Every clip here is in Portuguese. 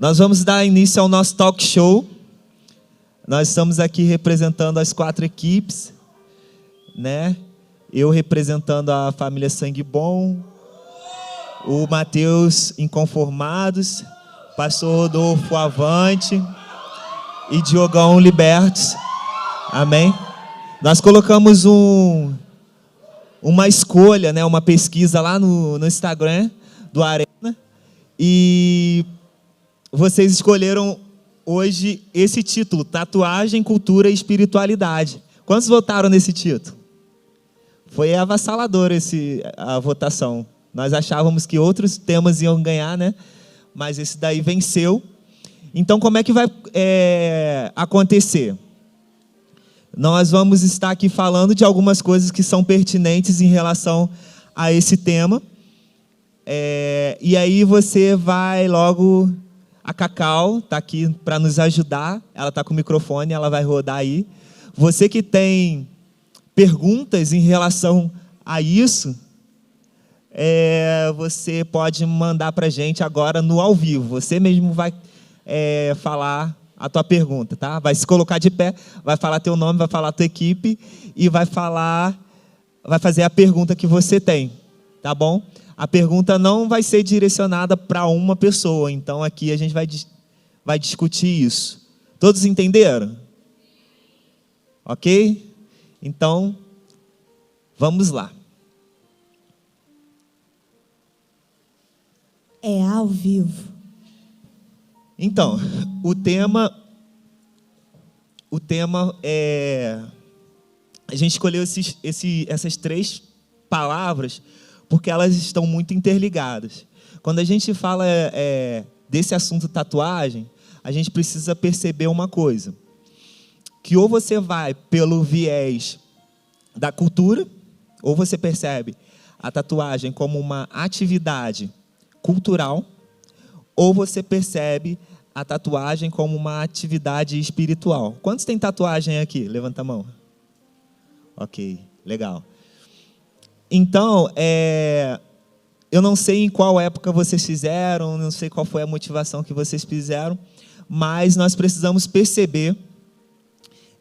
Nós vamos dar início ao nosso talk show. Nós estamos aqui representando as 4 equipes, né? Eu representando a família Sangue Bom, o Mateus Inconformados, Pastor Rodolfo Avante e Diogão Libertos. Amém? Nós colocamos uma escolha, né, uma pesquisa lá no Instagram do Arena, e vocês escolheram hoje esse título, Tatuagem, Cultura e Espiritualidade. Quantos votaram nesse título? Foi avassalador a votação. Nós achávamos que outros temas iam ganhar, né? Mas esse daí venceu. Então, como é que vai acontecer? Nós vamos estar aqui falando de algumas coisas que são pertinentes em relação a esse tema. E aí você vai logo... A Cacau está aqui para nos ajudar. Ela está com o microfone, ela vai rodar aí. Você que tem perguntas em relação a isso, você pode mandar para a gente agora no ao vivo. Você mesmo vai falar a tua pergunta, tá? Vai se colocar de pé, vai falar teu nome, vai falar a tua equipe e vai fazer a pergunta que você tem, tá bom? A pergunta não vai ser direcionada para uma pessoa, então aqui a gente vai discutir isso. Todos entenderam? Ok? Então, vamos lá. É ao vivo. Então, o tema é... A gente escolheu essas 3 palavras porque elas estão muito interligadas. Quando a gente fala desse assunto tatuagem, a gente precisa perceber uma coisa. Que ou você vai pelo viés da cultura, ou você percebe a tatuagem como uma atividade cultural, ou você percebe a tatuagem como uma atividade espiritual. Quantos tem tatuagem aqui? Levanta a mão. Ok, legal. Então, eu não sei em qual época vocês fizeram, não sei qual foi a motivação que vocês fizeram, mas nós precisamos perceber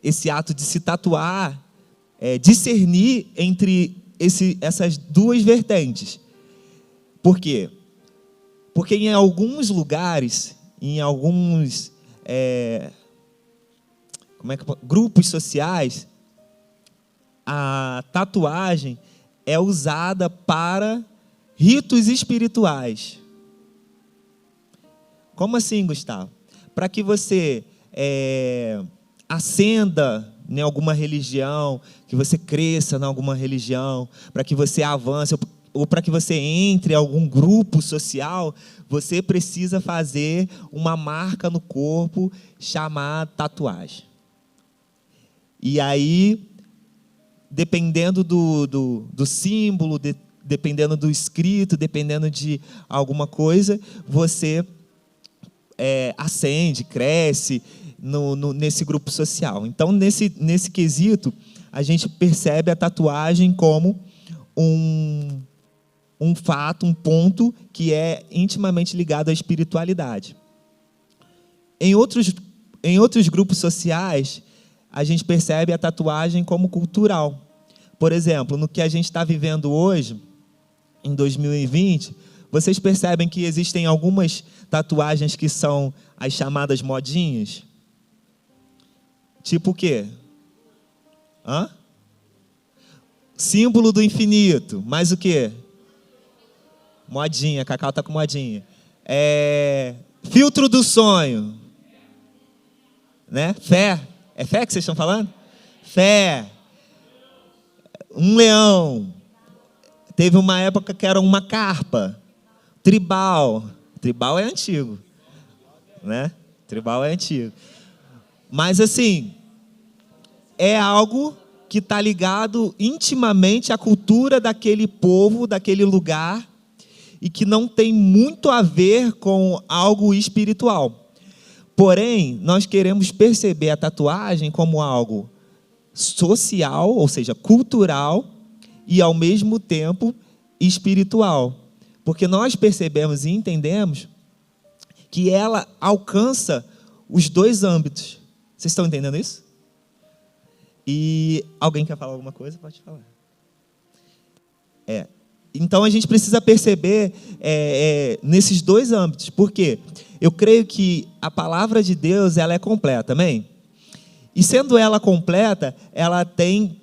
esse ato de se tatuar, discernir entre essas 2 vertentes. Por quê? Porque em alguns lugares, em alguns grupos sociais, a tatuagem é usada para ritos espirituais. Como assim, Gustavo? Para que você ascenda em alguma religião, que você cresça em alguma religião, para que você avance, ou para que você entre em algum grupo social, você precisa fazer uma marca no corpo chamada tatuagem. E aí, dependendo do símbolo, dependendo do escrito, dependendo de alguma coisa, você ascende, cresce nesse grupo social. Então, nesse quesito, a gente percebe a tatuagem como um fato, um ponto que é intimamente ligado à espiritualidade. Em outros grupos sociais, a gente percebe a tatuagem como cultural. Por exemplo, no que a gente está vivendo hoje, em 2020, vocês percebem que existem algumas tatuagens que são as chamadas modinhas? Tipo o quê? Símbolo do infinito. Mais o quê? Modinha, a Cacau está com modinha. Filtro do sonho. Né? Fé. É fé que vocês estão falando? Fé. Um leão. Teve uma época que era uma carpa. Tribal. Tribal é antigo. Né? Tribal é antigo. Mas assim, é algo que está ligado intimamente à cultura daquele povo, daquele lugar, e que não tem muito a ver com algo espiritual. Porém, nós queremos perceber a tatuagem como algo social, ou seja, cultural, e ao mesmo tempo espiritual. Porque nós percebemos e entendemos que ela alcança os dois âmbitos. Vocês estão entendendo isso? E alguém quer falar alguma coisa? Pode falar. Então a gente precisa perceber nesses dois âmbitos. Por quê? Eu creio que a palavra de Deus ela é completa, amém? E sendo ela completa, ela tem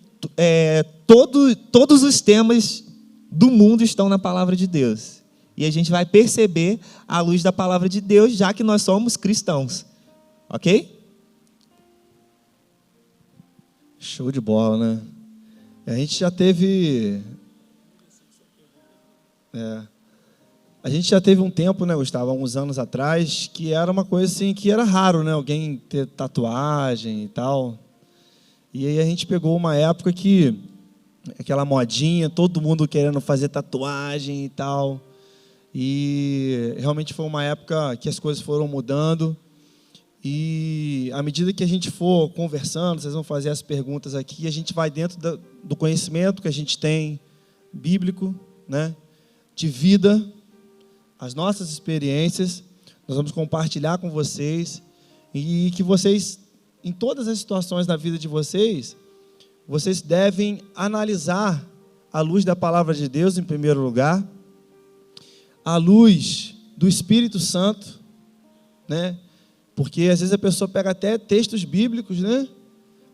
todos os temas do mundo estão na palavra de Deus. E a gente vai perceber à luz da palavra de Deus, já que nós somos cristãos. Ok? Show de bola, né? A gente já teve... A gente já teve um tempo, né, Gustavo, há uns anos atrás, que era uma coisa assim, que era raro, né, alguém ter tatuagem e tal. E aí a gente pegou uma época que, aquela modinha, todo mundo querendo fazer tatuagem e tal. E realmente foi uma época que as coisas foram mudando. E à medida que a gente for conversando, vocês vão fazer as perguntas aqui, a gente vai dentro do conhecimento que a gente tem, bíblico, né, de vida, as nossas experiências, nós vamos compartilhar com vocês, e que vocês, em todas as situações da vida de vocês, vocês devem analisar à luz da palavra de Deus, em primeiro lugar, à luz do Espírito Santo, né? Porque às vezes a pessoa pega até textos bíblicos, né,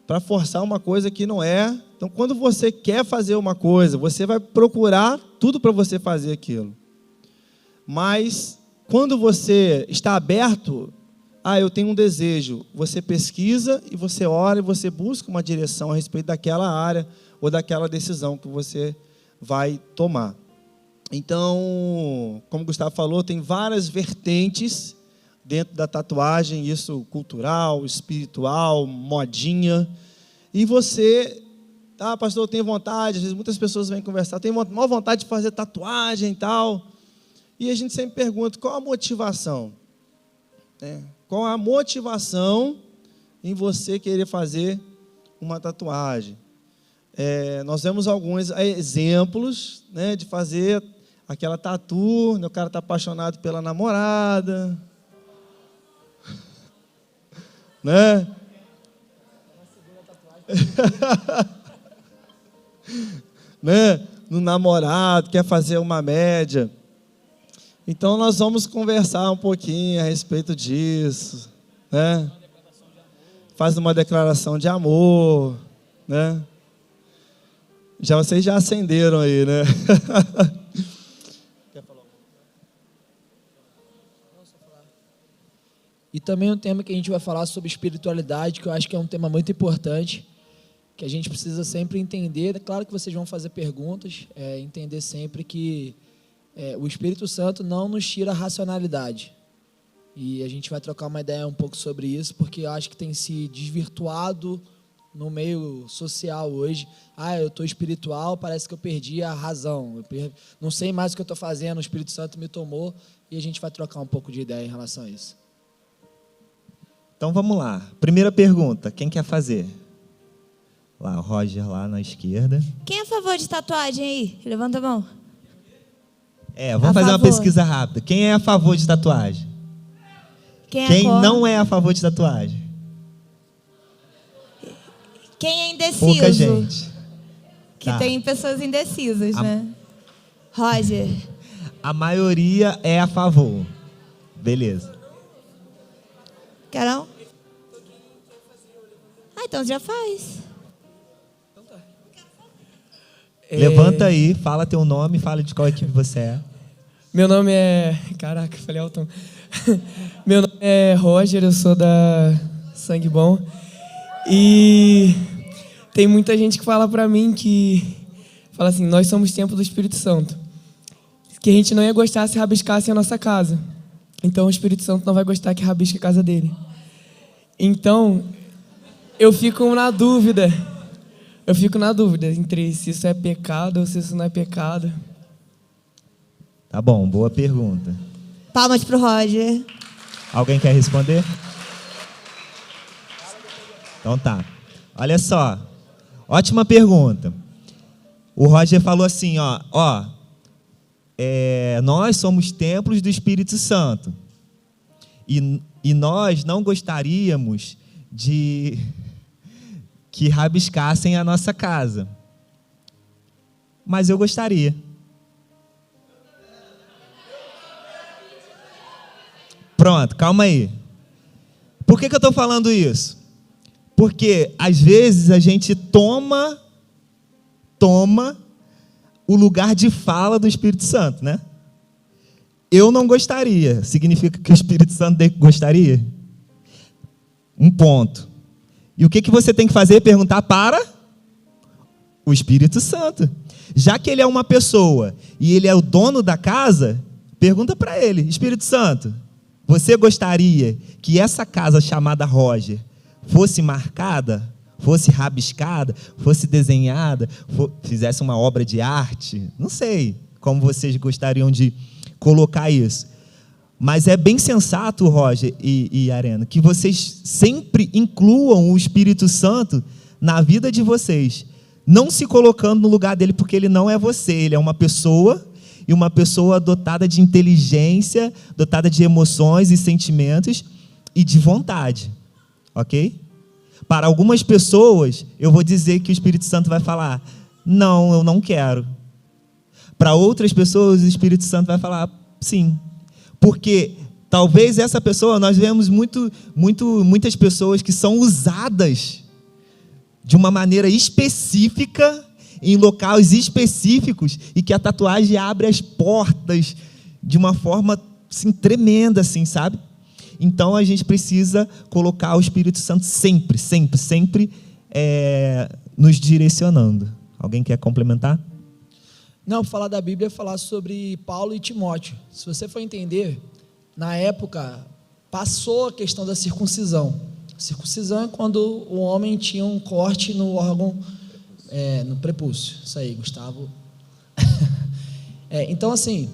para forçar uma coisa que não é. Então, quando você quer fazer uma coisa, você vai procurar tudo para você fazer aquilo. Mas, quando você está aberto, eu tenho um desejo, você pesquisa e você ora e você busca uma direção a respeito daquela área ou daquela decisão que você vai tomar. Então, como o Gustavo falou, tem várias vertentes dentro da tatuagem, isso cultural, espiritual, modinha. E você, pastor, eu tenho vontade, às vezes muitas pessoas vêm conversar, eu tenho maior vontade de fazer tatuagem e tal. E a gente sempre pergunta, qual a motivação? Qual a motivação em você querer fazer uma tatuagem? Nós vemos alguns exemplos, né, de fazer aquela tatu, né, o cara está apaixonado pela namorada, né? Né? No namorado, quer fazer uma média. Então nós vamos conversar um pouquinho a respeito disso, né? Faz uma declaração de amor, né? Vocês já acenderam aí, né? Quer falar? E também um tema que a gente vai falar sobre espiritualidade, que eu acho que é um tema muito importante, que a gente precisa sempre entender. É claro que vocês vão fazer perguntas, entender sempre que o Espírito Santo não nos tira a racionalidade. E a gente vai trocar uma ideia um pouco sobre isso, porque eu acho que tem se desvirtuado no meio social hoje. Eu estou espiritual, parece que eu perdi a razão. Não sei mais o que eu estou fazendo, o Espírito Santo me tomou, e a gente vai trocar um pouco de ideia em relação a isso. Então vamos lá. Primeira pergunta, quem quer fazer? Lá, o Roger lá na esquerda. Quem é a favor de tatuagem aí? Levanta a mão. Vamos fazer uma pesquisa rápida. Quem é a favor de tatuagem? Quem não é a favor de tatuagem? Quem é indeciso? Pouca gente. Que tem pessoas indecisas, né? Roger. A maioria é a favor. Beleza. Quer não? Então já faz. Levanta aí, fala teu nome, fala de qual equipe você é. Meu nome é... Caraca, falei Elton. Meu nome é Roger, eu sou da Sangue Bom. E tem muita gente que fala pra mim que... Fala assim, nós somos templo do Espírito Santo. Que a gente não ia gostar se rabiscasse a nossa casa. Então o Espírito Santo não vai gostar que rabisque a casa dele. Então, eu fico na dúvida entre se isso é pecado ou se isso não é pecado. Tá bom, boa pergunta. Palmas pro Roger. Alguém quer responder? Então tá. Olha só, ótima pergunta. O Roger falou assim, nós somos templos do Espírito Santo. E nós não gostaríamos de que rabiscassem a nossa casa. Mas eu gostaria. Pronto, calma aí. Por que eu estou falando isso? Porque às vezes a gente toma o lugar de fala do Espírito Santo, né? Eu não gostaria. Significa que o Espírito Santo gostaria? Um ponto. E o que você tem que fazer? Perguntar para o Espírito Santo. Já que ele é uma pessoa e ele é o dono da casa, pergunta para ele: Espírito Santo, você gostaria que essa casa chamada Roger fosse marcada, fosse rabiscada, fosse desenhada, fizesse uma obra de arte? Não sei como vocês gostariam de colocar isso. Mas é bem sensato, Roger e Arena, que vocês sempre incluam o Espírito Santo na vida de vocês, não se colocando no lugar dele, porque ele não é você, ele é uma pessoa, e uma pessoa dotada de inteligência, dotada de emoções e sentimentos e de vontade, ok? Para algumas pessoas, eu vou dizer que o Espírito Santo vai falar: não, eu não quero. Para outras pessoas, o Espírito Santo vai falar: sim. Porque talvez essa pessoa, nós vemos muitas pessoas que são usadas de uma maneira específica, em locais específicos, e que a tatuagem abre as portas de uma forma assim, tremenda, assim, sabe? Então a gente precisa colocar o Espírito Santo sempre nos direcionando. Alguém quer complementar? Não, falar da Bíblia é falar sobre Paulo e Timóteo. Se você for entender, na época passou a questão da circuncisão. Circuncisão é quando o homem tinha um corte no órgão, no prepúcio. Isso aí, Gustavo. Então, assim,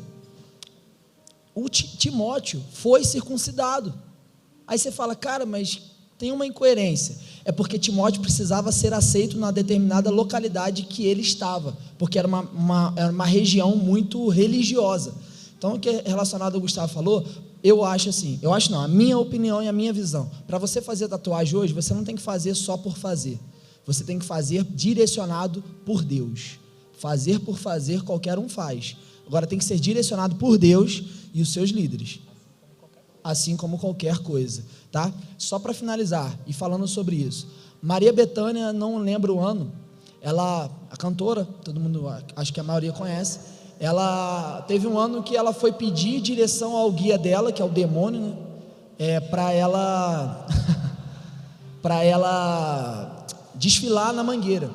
o Timóteo foi circuncidado. Aí você fala: cara, mas tem uma incoerência. É porque Timóteo precisava ser aceito na determinada localidade que ele estava, porque era uma região muito religiosa. Então, o que é relacionado ao Gustavo falou, eu acho assim, a minha opinião e a minha visão, para você fazer tatuagem hoje, você não tem que fazer só por fazer, você tem que fazer direcionado por Deus. Fazer por fazer, qualquer um faz. Agora tem que ser direcionado por Deus e os seus líderes, assim como qualquer coisa, tá? Só para finalizar, e falando sobre isso, Maria Bethânia, não lembro o ano, ela, a cantora, todo mundo, acho que a maioria conhece, ela teve um ano que ela foi pedir direção ao guia dela, que é o demônio, né? Para ela desfilar na Mangueira.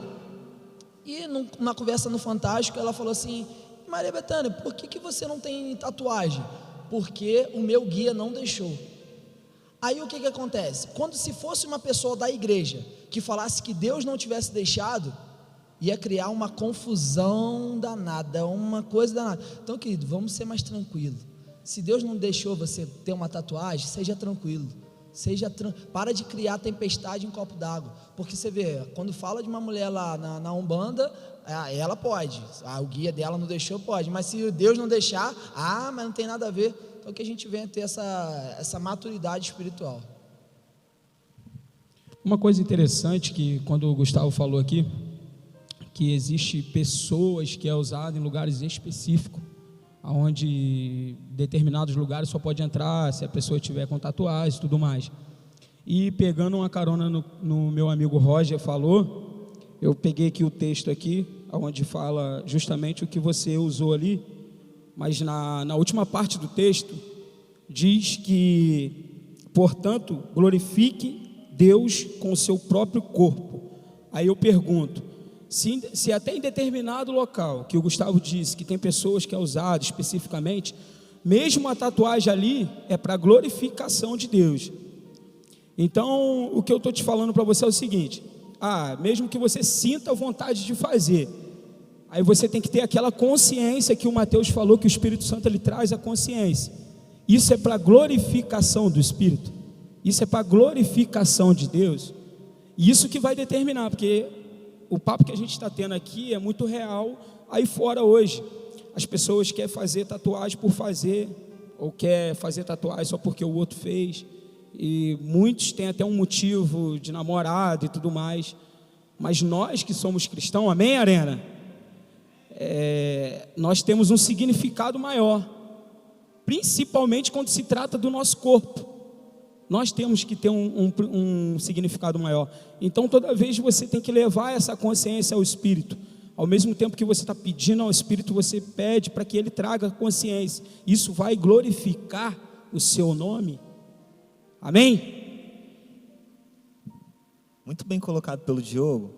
E numa conversa no Fantástico, ela falou assim: Maria Bethânia, por que você não tem tatuagem? Porque o meu guia não deixou. Aí o que acontece? Quando se fosse uma pessoa da igreja que falasse que Deus não tivesse deixado, ia criar uma confusão danada, uma coisa danada. Então, querido, vamos ser mais tranquilos. Se Deus não deixou você ter uma tatuagem, seja tranquilo. Para de criar tempestade em copo d'água. Porque você vê, quando fala de uma mulher lá na Umbanda, ela pode. O guia dela não deixou, pode. Mas se Deus não deixar, mas não tem nada a ver. Então que a gente venha ter essa maturidade espiritual. Uma coisa interessante que quando o Gustavo falou aqui, que existe pessoas que é usado em lugares específicos, onde determinados lugares só pode entrar se a pessoa tiver com tatuagem e tudo mais. E pegando uma carona no meu amigo Roger falou, eu peguei aqui o texto aqui, onde fala justamente o que você usou ali, mas na última parte do texto diz que, portanto, glorifique Deus com o seu próprio corpo. Aí eu pergunto, se até em determinado local, que o Gustavo disse que tem pessoas que é usado especificamente, mesmo a tatuagem ali é para glorificação de Deus. Então, o que eu estou te falando para você é o seguinte: mesmo que você sinta vontade de fazer, aí você tem que ter aquela consciência que o Mateus falou, que o Espírito Santo ele traz a consciência. Isso é para glorificação do Espírito, isso é para glorificação de Deus. E isso que vai determinar, porque o papo que a gente está tendo aqui é muito real aí fora hoje. As pessoas querem fazer tatuagem por fazer, ou quer fazer tatuagem só porque o outro fez. E muitos têm até um motivo de namorado e tudo mais. Mas nós que somos cristãos, amém, Arena? Nós temos um significado maior, principalmente quando se trata do nosso corpo. Nós temos que ter um significado maior. Então, toda vez você tem que levar essa consciência ao Espírito. Ao mesmo tempo que você está pedindo ao Espírito, você pede para que Ele traga consciência. Isso vai glorificar o seu nome. Amém? Muito bem colocado pelo Diogo.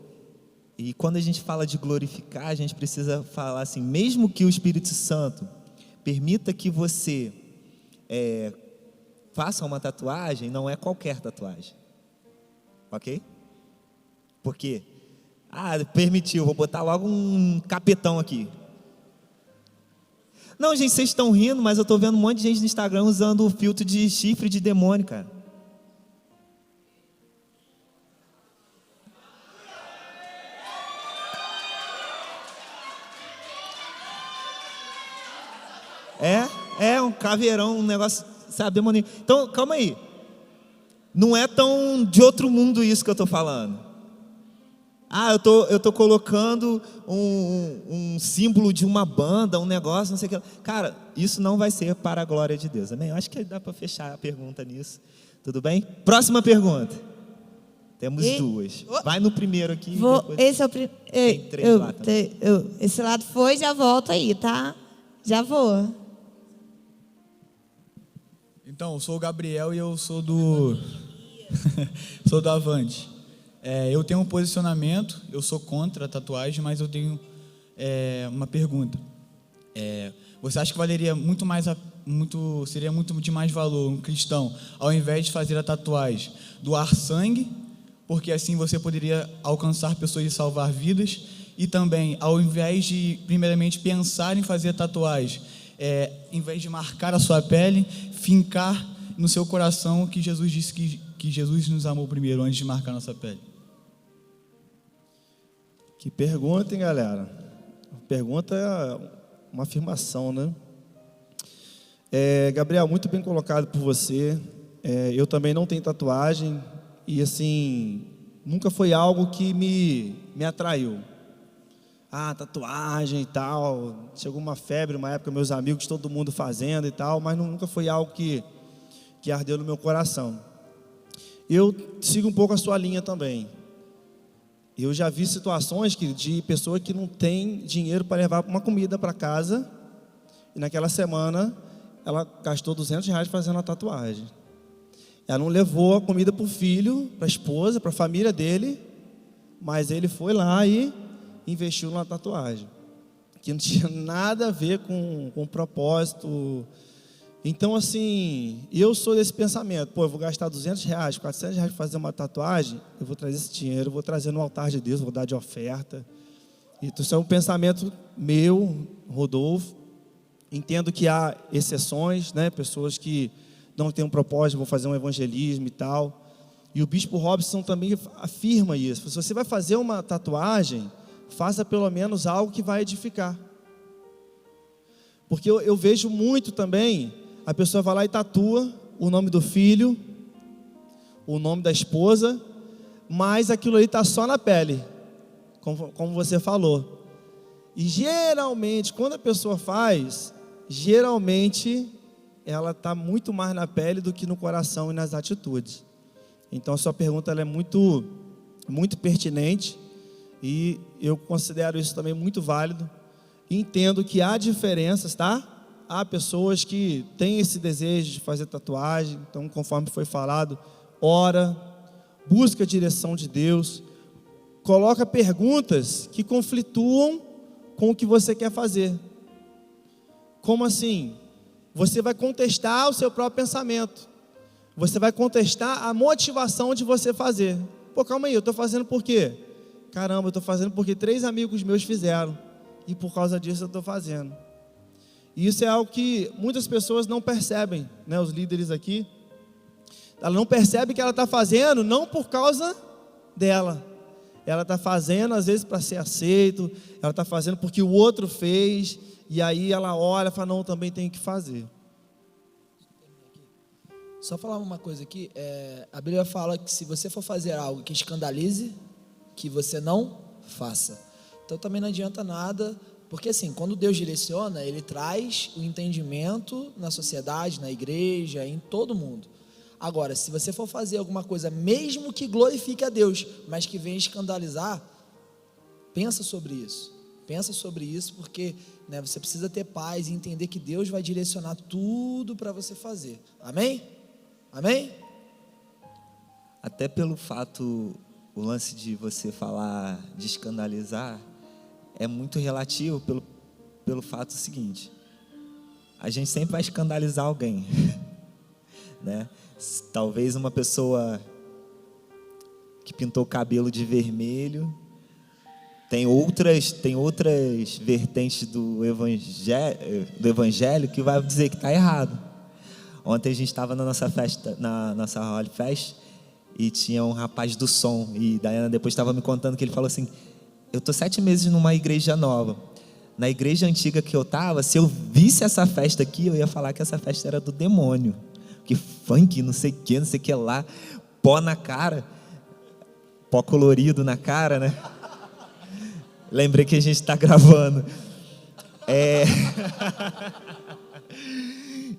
E quando a gente fala de glorificar, a gente precisa falar assim, mesmo que o Espírito Santo permita que você faça uma tatuagem, não é qualquer tatuagem. Ok? Por quê? Permitiu, vou botar logo um capetão aqui. Não, gente, vocês estão rindo, mas eu estou vendo um monte de gente no Instagram usando o filtro de chifre de demônio, cara. Um caveirão, um negócio, sabe, demoníaco. Então, calma aí. Não é tão de outro mundo isso que eu estou falando. Eu tô colocando um símbolo de uma banda, um negócio, não sei o que. Cara, isso não vai ser para a glória de Deus. Amém? Eu acho que dá para fechar a pergunta nisso. Tudo bem? Próxima pergunta. Temos duas. Vai no primeiro aqui. Esse é o primeiro. Tem três lá também. Esse lado foi, já volto aí, tá? Já vou. Então, eu sou o Gabriel e eu sou sou do Avante. Eu tenho um posicionamento, eu sou contra a tatuagem, mas eu tenho uma pergunta. Você acha que valeria seria muito de mais valor um cristão, ao invés de fazer a tatuagem, doar sangue, porque assim você poderia alcançar pessoas e salvar vidas, e também, ao invés de primeiramente pensar em fazer a tatuagem, em vez de marcar a sua pele, fincar no seu coração que Jesus disse que Jesus nos amou primeiro, antes de marcar nossa pele? Que pergunta, hein, galera? Pergunta é uma afirmação, né? Gabriel, muito bem colocado por você. Eu também não tenho tatuagem e, assim, nunca foi algo que me atraiu. Tatuagem e tal. Chegou uma febre, uma época, meus amigos, todo mundo fazendo e tal, mas nunca foi algo que ardeu no meu coração. Eu sigo um pouco a sua linha também. Eu já vi situações de pessoa que não tem dinheiro para levar uma comida para casa e naquela semana ela gastou R$200 fazendo uma tatuagem. Ela não levou a comida para o filho, para a esposa, para a família dele, mas ele foi lá e investiu numa tatuagem que não tinha nada a ver com o propósito. Então, assim, eu sou desse pensamento, eu vou gastar R$200, R$400 para fazer uma tatuagem, eu vou trazer esse dinheiro, vou trazer no altar de Deus, vou dar de oferta. Então, isso é um pensamento meu, Rodolfo. Entendo que há exceções, né? Pessoas que não têm um propósito, vão fazer um evangelismo e tal. E o Bispo Robson também afirma isso. Se você vai fazer uma tatuagem, faça pelo menos algo que vai edificar. Porque eu vejo muito também, a pessoa vai lá e tatua o nome do filho, o nome da esposa, mas aquilo ali está só na pele, como você falou. E geralmente, quando a pessoa faz, geralmente ela está muito mais na pele do que no coração e nas atitudes. Então a sua pergunta ela é muito, muito pertinente e eu considero isso também muito válido. Entendo que há diferenças, tá? Há pessoas que têm esse desejo de fazer tatuagem, então conforme foi falado, ora, busca a direção de Deus, coloca perguntas que conflituam com o que você quer fazer. Como assim? Você vai contestar o seu próprio pensamento, você vai contestar a motivação de você fazer. Calma aí, eu estou fazendo por quê? Caramba, eu estou fazendo porque 3 amigos meus fizeram, e por causa disso eu estou fazendo. E isso é algo que muitas pessoas não percebem, né? Os líderes aqui, ela não percebe que ela está fazendo não por causa dela, ela está fazendo às vezes para ser aceito, ela está fazendo porque o outro fez, e aí ela olha e fala, não, eu também tenho que fazer. Só falar uma coisa aqui, a Bíblia fala que se você for fazer algo que escandalize, que você não faça. Então também não adianta nada, porque assim, quando Deus direciona, Ele traz o entendimento na sociedade, na igreja, em todo mundo. Agora, se você for fazer alguma coisa, mesmo que glorifique a Deus, mas que venha escandalizar, pensa sobre isso. Pensa sobre isso, porque né, você precisa ter paz e entender que Deus vai direcionar tudo para você fazer. Amém? Amém? Até pelo fato, o lance de você falar de escandalizar é muito relativo pelo fato seguinte: a gente sempre vai escandalizar alguém, né? Talvez uma pessoa que pintou o cabelo de vermelho, tem outras vertentes do evangelho que vai dizer que está errado. Ontem a gente estava na nossa festa, na nossa Holy Fest, e tinha um rapaz do som, e Daiana depois estava me contando que ele falou assim: eu estou 7 meses numa igreja nova. Na igreja antiga que eu estava, se eu visse essa festa aqui, eu ia falar que essa festa era do demônio. Que funk, não sei o que lá, pó na cara, pó colorido na cara, né? Lembrei que a gente está gravando.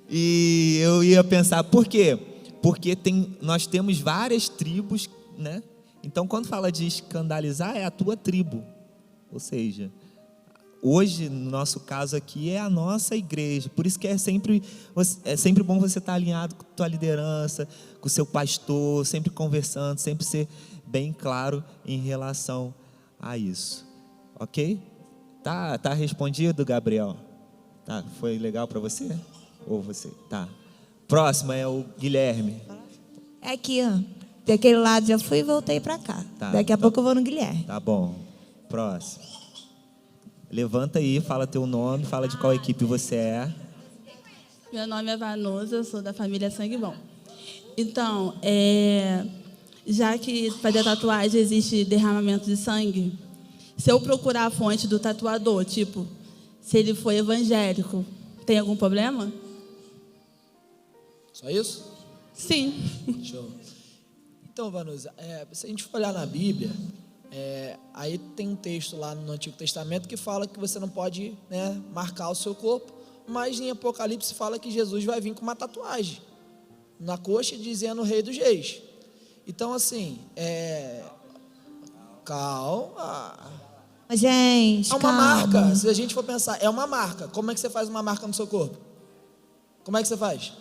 E eu ia pensar, por quê? Porque nós temos várias tribos, né? Então, quando fala de escandalizar, é a tua tribo. Ou seja, hoje, no nosso caso aqui, é a nossa igreja. Por isso que é sempre bom você estar alinhado com a tua liderança, com o seu pastor, sempre conversando, sempre ser bem claro em relação a isso. Ok? Tá respondido, Gabriel? Tá, foi legal para você? Ou você? Tá. Próximo é o Guilherme. É aqui, ó. Daquele lado já fui e voltei para cá. Tá, Daqui a pouco eu vou no Guilherme. Tá bom. Próximo. Levanta aí, fala teu nome, fala de qual equipe você é. Meu nome é Vanusa, eu sou da família Sangue Bom. Então, já que fazer tatuagem existe derramamento de sangue, se eu procurar a fonte do tatuador, tipo, se ele for evangélico, tem algum problema? Só isso? Sim. Show. Então, Vanusa, se a gente for olhar na Bíblia, aí tem um texto lá no Antigo Testamento que fala que você não pode, né, marcar o seu corpo, mas em Apocalipse fala que Jesus vai vir com uma tatuagem na coxa dizendo Rei dos Reis. Então, assim, calma. Gente, É uma marca. Se a gente for pensar, é uma marca. Como é que você faz uma marca no seu corpo? Como é que você faz?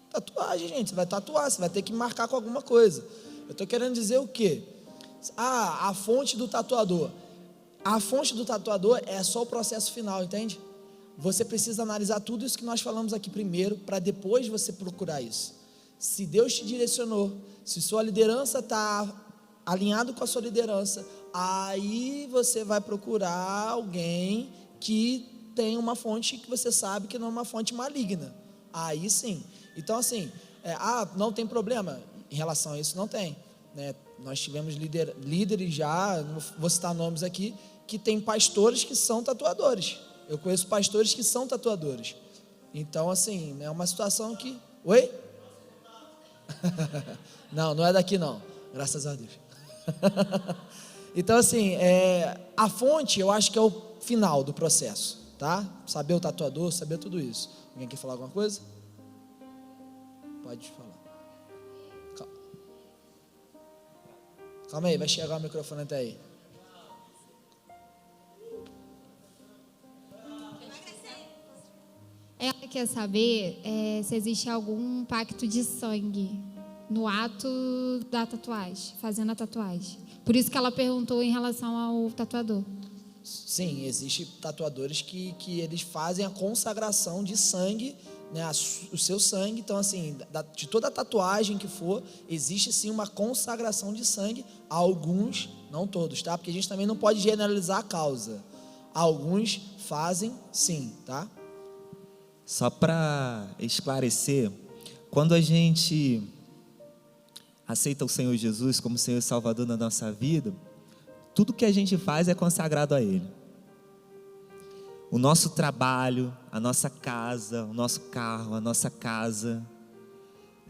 Tatuagem, gente. Você vai tatuar, você vai ter que marcar com alguma coisa. Eu estou querendo dizer o quê? A fonte do tatuador. A fonte do tatuador é só o processo final, entende? Você precisa analisar tudo isso que nós falamos aqui primeiro, para depois você procurar isso. Se Deus te direcionou, se sua liderança está alinhado com a sua liderança, aí você vai procurar alguém que tem uma fonte que você sabe que não é uma fonte maligna. Aí sim. Então assim, não tem problema em relação a isso, não tem, né? Nós tivemos líderes já, não vou citar nomes aqui, que tem pastores que são tatuadores. Eu conheço pastores que são tatuadores. Então assim, é uma situação que... Oi? Não é daqui não, graças a Deus. Então assim, a fonte eu acho que é o final do processo, tá? Saber o tatuador, saber tudo isso. Alguém quer falar alguma coisa? Pode falar. Calma aí, vai chegar o microfone até aí. Ela quer saber se existe algum pacto de sangue no ato da tatuagem, fazendo a tatuagem. Por isso que ela perguntou em relação ao tatuador. Sim, existem tatuadores que eles fazem a consagração de sangue, né, o seu sangue. Então assim, de toda a tatuagem que for, existe sim uma consagração de sangue. Alguns, não todos, tá? Porque a gente também não pode generalizar a causa. Alguns fazem sim, tá? Só para esclarecer, quando a gente aceita o Senhor Jesus como Senhor e Salvador na nossa vida, tudo que a gente faz é consagrado a Ele. O nosso trabalho, a nossa casa, o nosso carro, a nossa casa,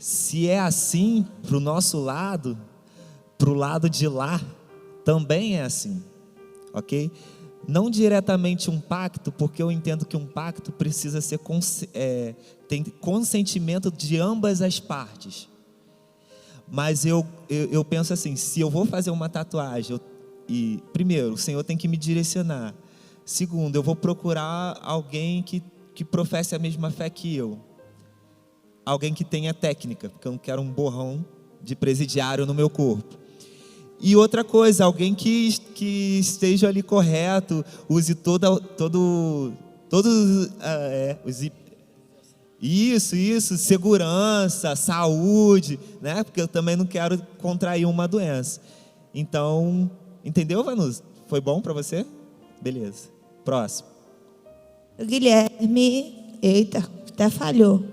Se é assim para o nosso lado, para o lado de lá, também é assim, ok? Não diretamente um pacto, porque eu entendo que um pacto precisa ser tem consentimento de ambas as partes. Mas eu penso assim, se eu vou fazer uma tatuagem, primeiro, o Senhor tem que me direcionar. Segundo, eu vou procurar alguém que professe a mesma fé que eu. Alguém que tenha técnica, porque eu não quero um borrão de presidiário no meu corpo. E outra coisa, alguém que esteja ali correto, use isso, segurança, saúde, né? Porque eu também não quero contrair uma doença. Então, entendeu, Vanusa? Foi bom para você? Beleza. Próximo. O Guilherme, eita, até falhou.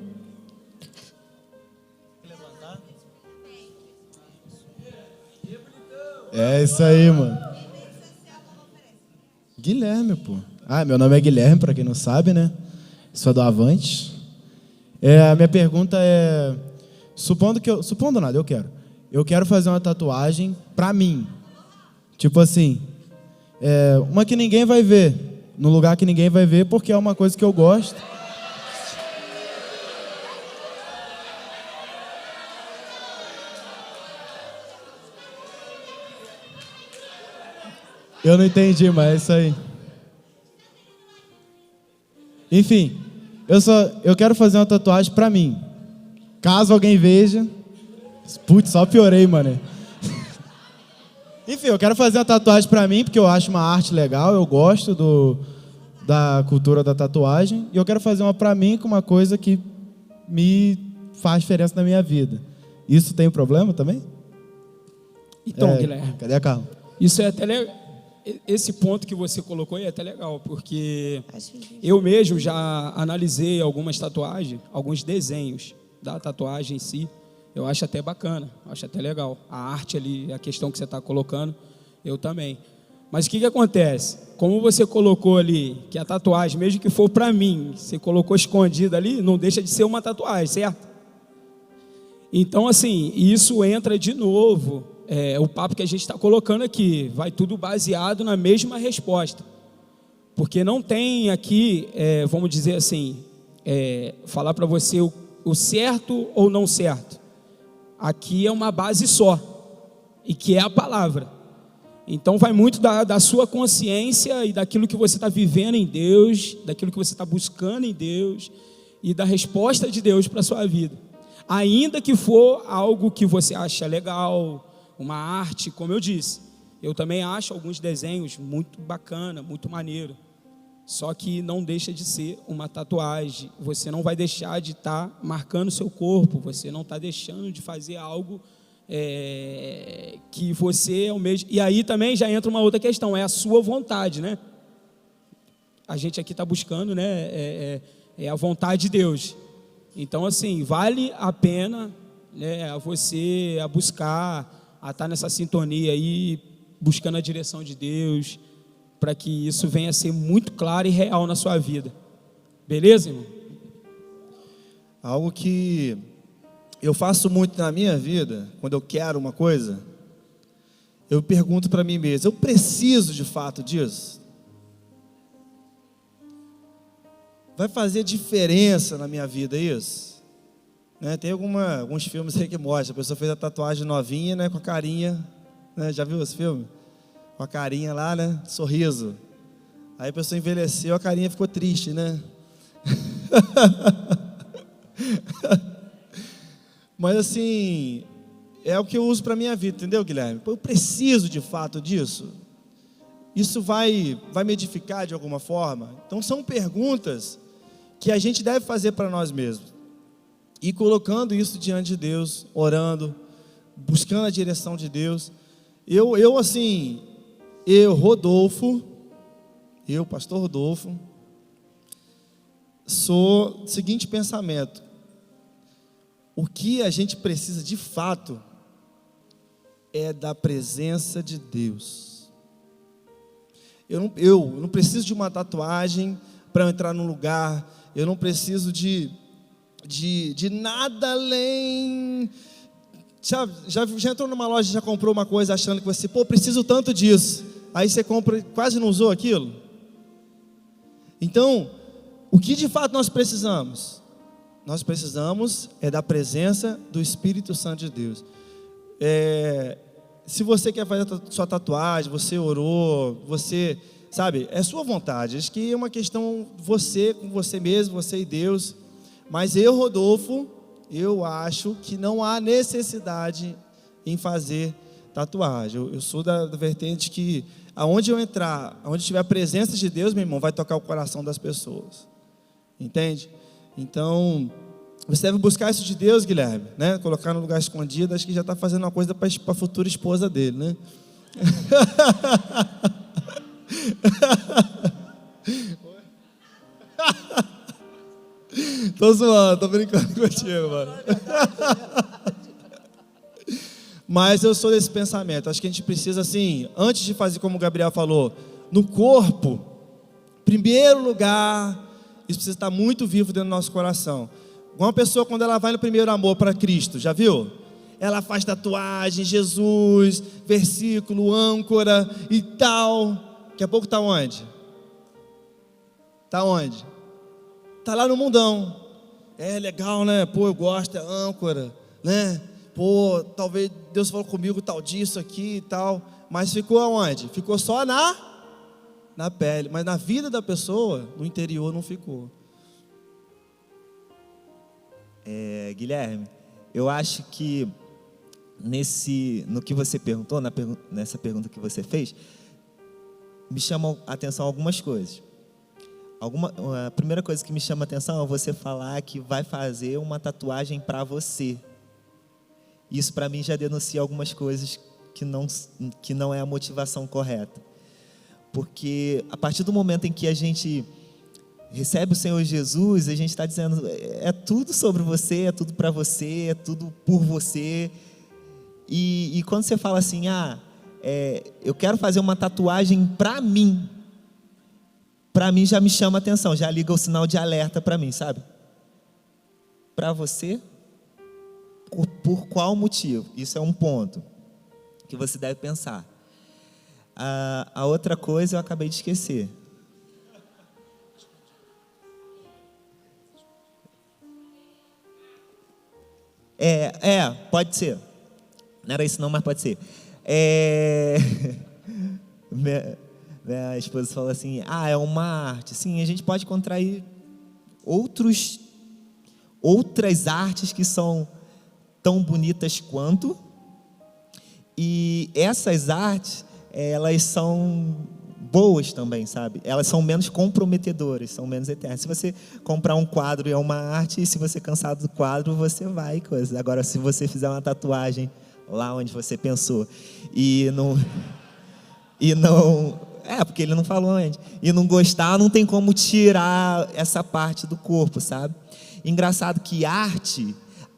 É isso aí, mano. Guilherme, pô. Meu nome é Guilherme, para quem não sabe, né? Sou do Avante. A minha pergunta é, supondo nada, eu quero fazer uma tatuagem pra mim. Tipo assim, uma que ninguém vai ver, no lugar que ninguém vai ver, porque é uma coisa que eu gosto. Eu não entendi, mas é isso aí. Enfim, eu quero fazer uma tatuagem pra mim. Caso alguém veja... Putz, só piorei, mano. Enfim, eu quero fazer uma tatuagem pra mim, porque eu acho uma arte legal, eu gosto da cultura da tatuagem, e eu quero fazer uma pra mim com uma coisa que me faz diferença na minha vida. Isso tem problema também? Então, Guilherme, cadê a Carla? isso é até legal. Esse ponto que você colocou é até legal, porque eu mesmo já analisei algumas tatuagens, alguns desenhos da tatuagem em si. Eu acho até bacana, acho até legal. A arte ali, a questão que você está colocando, eu também. Mas o que acontece? Como você colocou ali, que a tatuagem, mesmo que for para mim, você colocou escondida ali, não deixa de ser uma tatuagem, certo? Então, assim, isso entra de novo... o papo que a gente está colocando aqui, vai tudo baseado na mesma resposta, porque não tem aqui, vamos dizer assim, falar para você o certo ou não certo. Aqui é uma base só, e que é a palavra. Então vai muito da sua consciência e daquilo que você está vivendo em Deus, daquilo que você está buscando em Deus e da resposta de Deus para a sua vida. Ainda que for algo que você acha legal, uma arte, como eu disse, eu também acho alguns desenhos muito bacana, muito maneiro, só que não deixa de ser uma tatuagem. Você não vai deixar de estar marcando seu corpo, você não está deixando de fazer algo que você é o mesmo. E aí também já entra uma outra questão, é a sua vontade, né? A gente aqui está buscando, né? É a vontade de Deus. Então, assim, vale a pena, né, você a buscar, a estar nessa sintonia aí, buscando a direção de Deus, para que isso venha a ser muito claro e real na sua vida. Beleza, irmão? Algo que eu faço muito na minha vida, quando eu quero uma coisa, eu pergunto para mim mesmo, eu preciso de fato disso? Vai fazer diferença na minha vida isso? Né, tem alguns filmes aí que mostram, a pessoa fez a tatuagem novinha, né, com a carinha, né, já viu esse filme? Com a carinha lá, né, sorriso. Aí a pessoa envelheceu, a carinha ficou triste, né? Mas assim, é o que eu uso para a minha vida, entendeu, Guilherme? Eu preciso de fato disso. Isso vai me edificar de alguma forma? Então são perguntas que a gente deve fazer para nós mesmos. E colocando isso diante de Deus, orando, buscando a direção de Deus. Pastor Rodolfo, sou do seguinte pensamento: o que a gente precisa de fato é da presença de Deus. Eu não preciso de uma tatuagem para entrar num lugar, eu não preciso de de nada além. Já entrou numa loja e já comprou uma coisa achando que você, preciso tanto disso. Aí você compra e quase não usou aquilo? Então, o que de fato nós precisamos? Nós precisamos da presença do Espírito Santo de Deus. Se você quer fazer a sua tatuagem, você orou, você, sabe, é sua vontade. Acho que é uma questão você com você mesmo, você e Deus. Mas eu, Rodolfo, eu acho que não há necessidade em fazer tatuagem. Eu sou da vertente que aonde eu entrar, aonde tiver a presença de Deus, meu irmão, vai tocar o coração das pessoas. Entende? Então, você deve buscar isso de Deus, Guilherme, né? Colocar no lugar escondido. Acho que já está fazendo uma coisa para a futura esposa dele, né? Tô zoando, tô brincando contigo, mano. Mas eu sou desse pensamento. Acho que a gente precisa, assim, antes de fazer como o Gabriel falou, no corpo, primeiro lugar, isso precisa estar muito vivo dentro do nosso coração. Uma pessoa, quando ela vai no primeiro amor para Cristo, já viu? Ela faz tatuagem, Jesus, versículo, âncora e tal. Daqui a pouco está onde? Está onde? Está lá no mundão. É legal, né? Eu gosto, é âncora, né? Talvez Deus falou comigo tal disso aqui e tal. Mas ficou aonde? Ficou só na pele. Mas na vida da pessoa, no interior, não ficou. Guilherme, eu acho que no que você perguntou, nessa pergunta que você fez, me chamam a atenção algumas coisas. A primeira coisa que me chama a atenção é você falar que vai fazer uma tatuagem para você. Isso para mim já denuncia algumas coisas que não é a motivação correta. Porque a partir do momento em que a gente recebe o Senhor Jesus, a gente está dizendo, é tudo sobre você, é tudo para você, é tudo por você. E quando você fala assim, eu quero fazer uma tatuagem para mim já me chama a atenção, já liga o sinal de alerta para mim, sabe? Para você, por qual motivo? Isso é um ponto que você deve pensar. A outra coisa eu acabei de esquecer. Pode ser. Não era isso não, mas pode ser. Minha esposa falou assim, é uma arte. Sim, a gente pode contrair outras artes que são tão bonitas quanto. E essas artes, elas são boas também, sabe? Elas são menos comprometedoras, são menos eternas. Se você comprar um quadro, é uma arte, e se você cansar do quadro, você vai coisa. Agora, se você fizer uma tatuagem lá onde você pensou e não porque ele não falou antes, e não gostar, não tem como tirar essa parte do corpo, sabe? Engraçado que a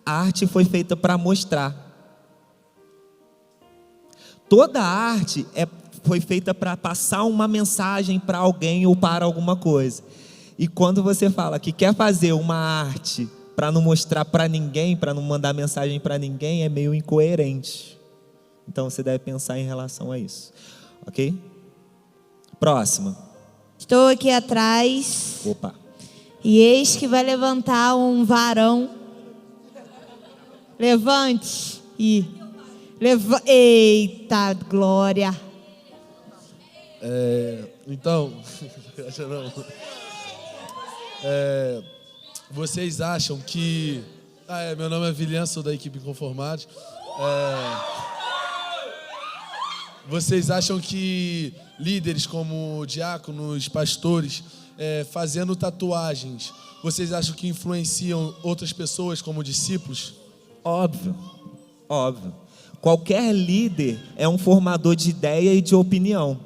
arte foi feita para mostrar. Toda arte foi feita para passar uma mensagem para alguém ou para alguma coisa. E quando você fala que quer fazer uma arte para não mostrar para ninguém, para não mandar mensagem para ninguém, é meio incoerente. Então você deve pensar em relação a isso. Ok? Próxima. Estou aqui atrás. Opa. E eis que vai levantar um varão. Levante. Eita, glória. Então, vocês acham que... meu nome é Vilian, sou da equipe Inconformados. Vocês acham que líderes como diáconos, pastores, fazendo tatuagens, vocês acham que influenciam outras pessoas como discípulos? Óbvio. Qualquer líder é um formador de ideia e de opinião.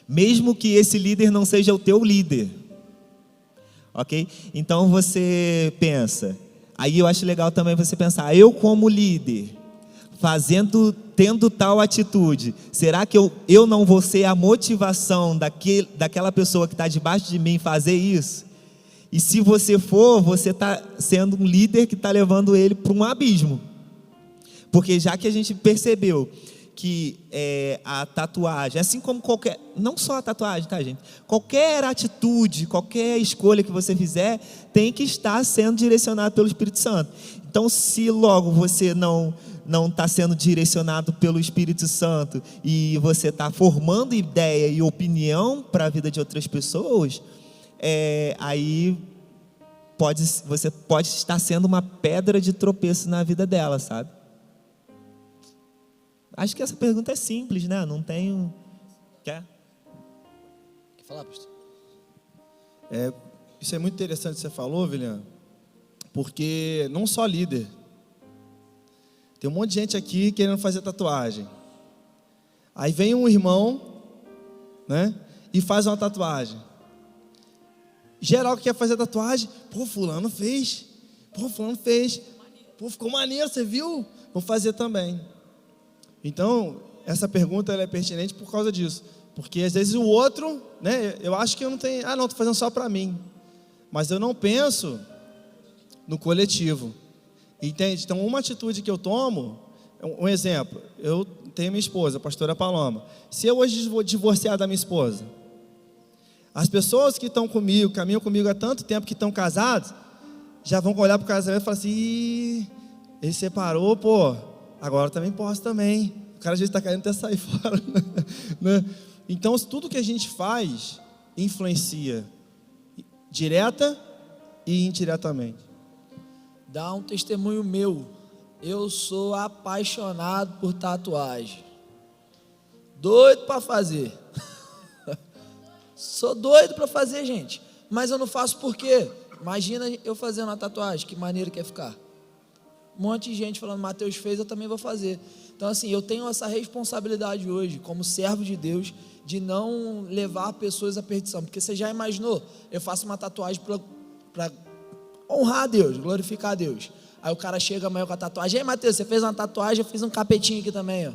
Mesmo que esse líder não seja o teu líder. Ok? Então você pensa. Aí eu acho legal também você pensar, eu como líder, tendo tal atitude, será que eu não vou ser a motivação daquela pessoa que está debaixo de mim fazer isso? E se você for, você está sendo um líder que está levando ele para um abismo. Porque já que a gente percebeu que a tatuagem, assim como qualquer, não só a tatuagem, tá, gente? Qualquer atitude, qualquer escolha que você fizer, tem que estar sendo direcionado pelo Espírito Santo. Então, se logo você não está sendo direcionado pelo Espírito Santo e você está formando ideia e opinião para a vida de outras pessoas, aí você pode estar sendo uma pedra de tropeço na vida dela, sabe? Acho que essa pergunta é simples, né? Não tenho... Quer falar, pastor? Isso é muito interessante que você falou, William, porque não só líder. Tem um monte de gente aqui querendo fazer tatuagem. Aí vem um irmão, né? E faz uma tatuagem. Geral que quer fazer tatuagem, pô, fulano fez. Pô, ficou maneiro, você viu? Vou fazer também. Então, essa pergunta ela é pertinente por causa disso. Porque às vezes o outro, né? Eu acho que eu não tenho... não, estou fazendo só para mim. Mas eu não penso no coletivo. Entende? Então, uma atitude que eu tomo... Um exemplo. Eu tenho minha esposa, a pastora Paloma. Se eu hoje vou divorciar da minha esposa, as pessoas que estão comigo, caminham comigo há tanto tempo, que estão casados, já vão olhar para o casamento e falar assim: ele separou, pô, agora também posso também. O cara às vezes está querendo até sair fora, né? Então, tudo que a gente faz influencia, direta e indiretamente. Dá um testemunho meu. Eu sou apaixonado por tatuagem. Doido para fazer. Sou doido para fazer, gente. Mas eu não faço por quê? Imagina eu fazendo uma tatuagem, que maneiro que ia ficar. Um monte de gente falando, Mateus fez, eu também vou fazer. Então, assim, eu tenho essa responsabilidade hoje, como servo de Deus, de não levar pessoas à perdição. Porque você já imaginou? Eu faço uma tatuagem para honrar a Deus, glorificar a Deus. Aí o cara chega amanhã com a tatuagem. Ei, Mateus, você fez uma tatuagem, eu fiz um capetinho aqui também, ó.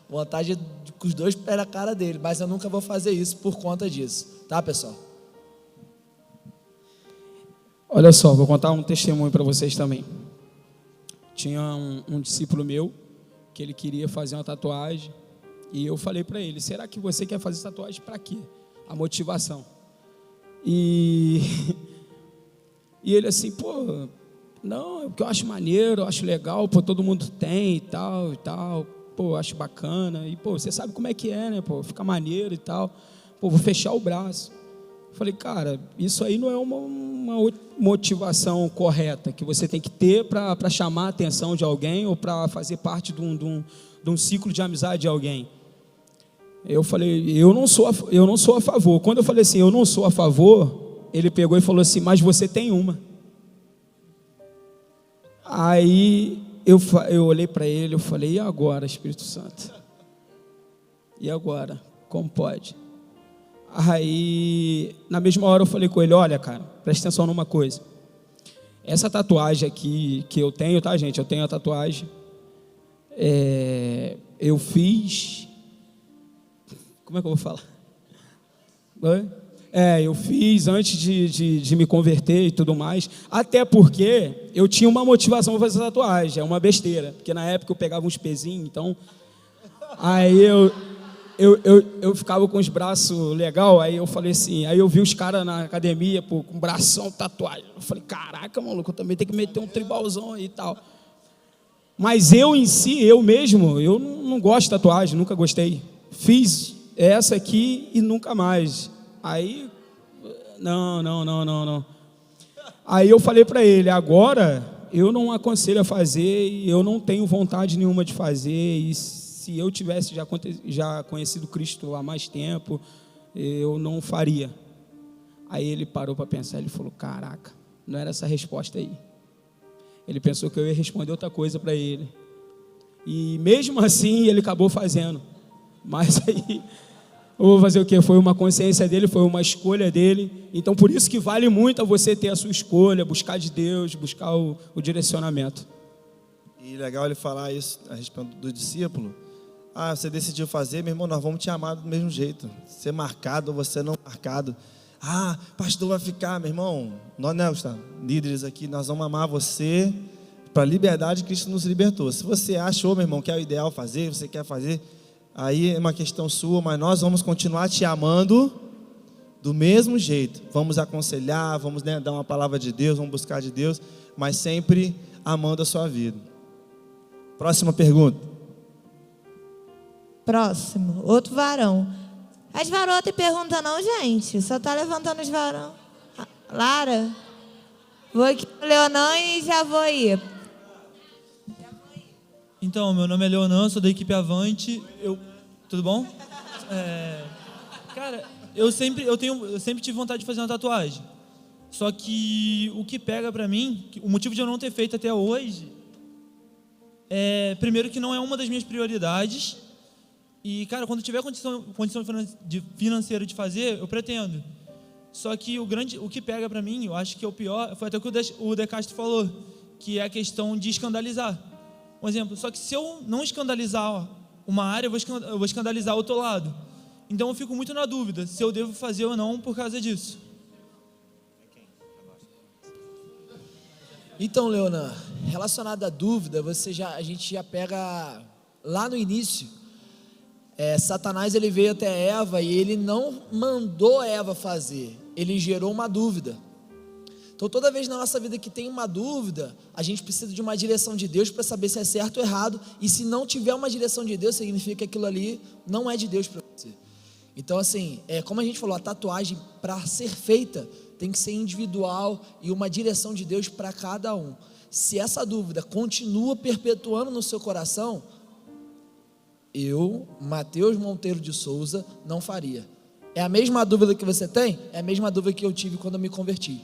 Vontade de com os dois pés na cara dele. Mas eu nunca vou fazer isso por conta disso. Tá, pessoal? Olha só, vou contar um testemunho para vocês também. Tinha um discípulo meu que ele queria fazer uma tatuagem e eu falei para ele: será que você quer fazer tatuagem para quê? A motivação. E ele assim, pô, não, é porque eu acho maneiro, eu acho legal, pô, todo mundo tem e tal, pô, eu acho bacana, e pô, você sabe como é que é, né, pô, fica maneiro e tal, pô, vou fechar o braço. Falei, cara, isso aí não é uma motivação correta que você tem que ter para chamar a atenção de alguém ou para fazer parte de um ciclo de amizade de alguém. Eu falei, eu não sou a favor. Quando eu falei assim, eu não sou a favor, ele pegou e falou assim, mas você tem uma. Aí eu olhei para ele, eu falei, e agora, Espírito Santo? E agora? Como pode? Aí, na mesma hora eu falei com ele, olha, cara, presta atenção numa coisa. Essa tatuagem aqui que eu tenho, tá, gente? Eu tenho a tatuagem. Eu fiz... Como é que eu vou falar? Eu fiz antes de me converter e tudo mais. Até porque eu tinha uma motivação para fazer tatuagem. É uma besteira. Porque na época eu pegava uns pezinhos, então... Aí eu ficava com os braços legal, aí eu falei assim, aí eu vi os caras na academia, pô, com bração, tatuagem. Eu falei, caraca, maluco, eu também tenho que meter um tribalzão aí e tal. Mas eu em si, eu mesmo, eu não gosto de tatuagem, nunca gostei. Fiz essa aqui e nunca mais. Aí, não. Aí eu falei para ele, agora eu não aconselho a fazer e eu não tenho vontade nenhuma de fazer. E se eu tivesse já conhecido Cristo há mais tempo, eu não faria. Aí ele parou para pensar, ele falou, caraca, não era essa a resposta aí. Ele pensou que eu ia responder outra coisa para ele. E mesmo assim ele acabou fazendo. Mas aí, eu vou fazer o quê? Foi uma consciência dele, foi uma escolha dele. Então por isso que vale muito a você ter a sua escolha, buscar de Deus, buscar o direcionamento. E legal ele falar isso a respeito do discípulo. Você decidiu fazer, meu irmão, nós vamos te amar do mesmo jeito. Ser marcado ou você não marcado. Ah, pastor vai ficar, meu irmão. Nós, né, Gustavo, líderes aqui, nós vamos amar você para a liberdade que Cristo nos libertou. Se você achou, meu irmão, que é o ideal fazer, você quer fazer, aí é uma questão sua, mas nós vamos continuar te amando do mesmo jeito. Vamos aconselhar, vamos, né, dar uma palavra de Deus, vamos buscar de Deus, mas sempre amando a sua vida. Próxima pergunta. Próximo, outro varão. As varoas tem pergunta não, gente? Só tá levantando os varão. Lara? Vou aqui no Leonan e já vou aí. Então, meu nome é Leonan, sou da equipe Avante. Tudo bom? Cara, eu sempre tive vontade de fazer uma tatuagem. Só que o que pega pra mim, o motivo de eu não ter feito até hoje, primeiro que não é uma das minhas prioridades. E, cara, quando tiver condição financeira de fazer, eu pretendo. Só que o que pega pra mim, eu acho que é o pior, foi até o que o De Castro falou, que é a questão de escandalizar. Um exemplo, só que se eu não escandalizar uma área, eu vou escandalizar o outro lado. Então eu fico muito na dúvida se eu devo fazer ou não por causa disso. Então, Leonan, relacionado à dúvida, a gente já pega lá no início. Satanás ele veio até Eva e ele não mandou Eva fazer, ele gerou uma dúvida. Então toda vez na nossa vida que tem uma dúvida, a gente precisa de uma direção de Deus para saber se é certo ou errado, e se não tiver uma direção de Deus, significa que aquilo ali não é de Deus para você. Então assim, como a gente falou, a tatuagem para ser feita tem que ser individual e uma direção de Deus para cada um. Se essa dúvida continua perpetuando no seu coração, eu, Mateus Monteiro de Souza, não faria. É a mesma dúvida que você tem? É a mesma dúvida que eu tive quando eu me converti.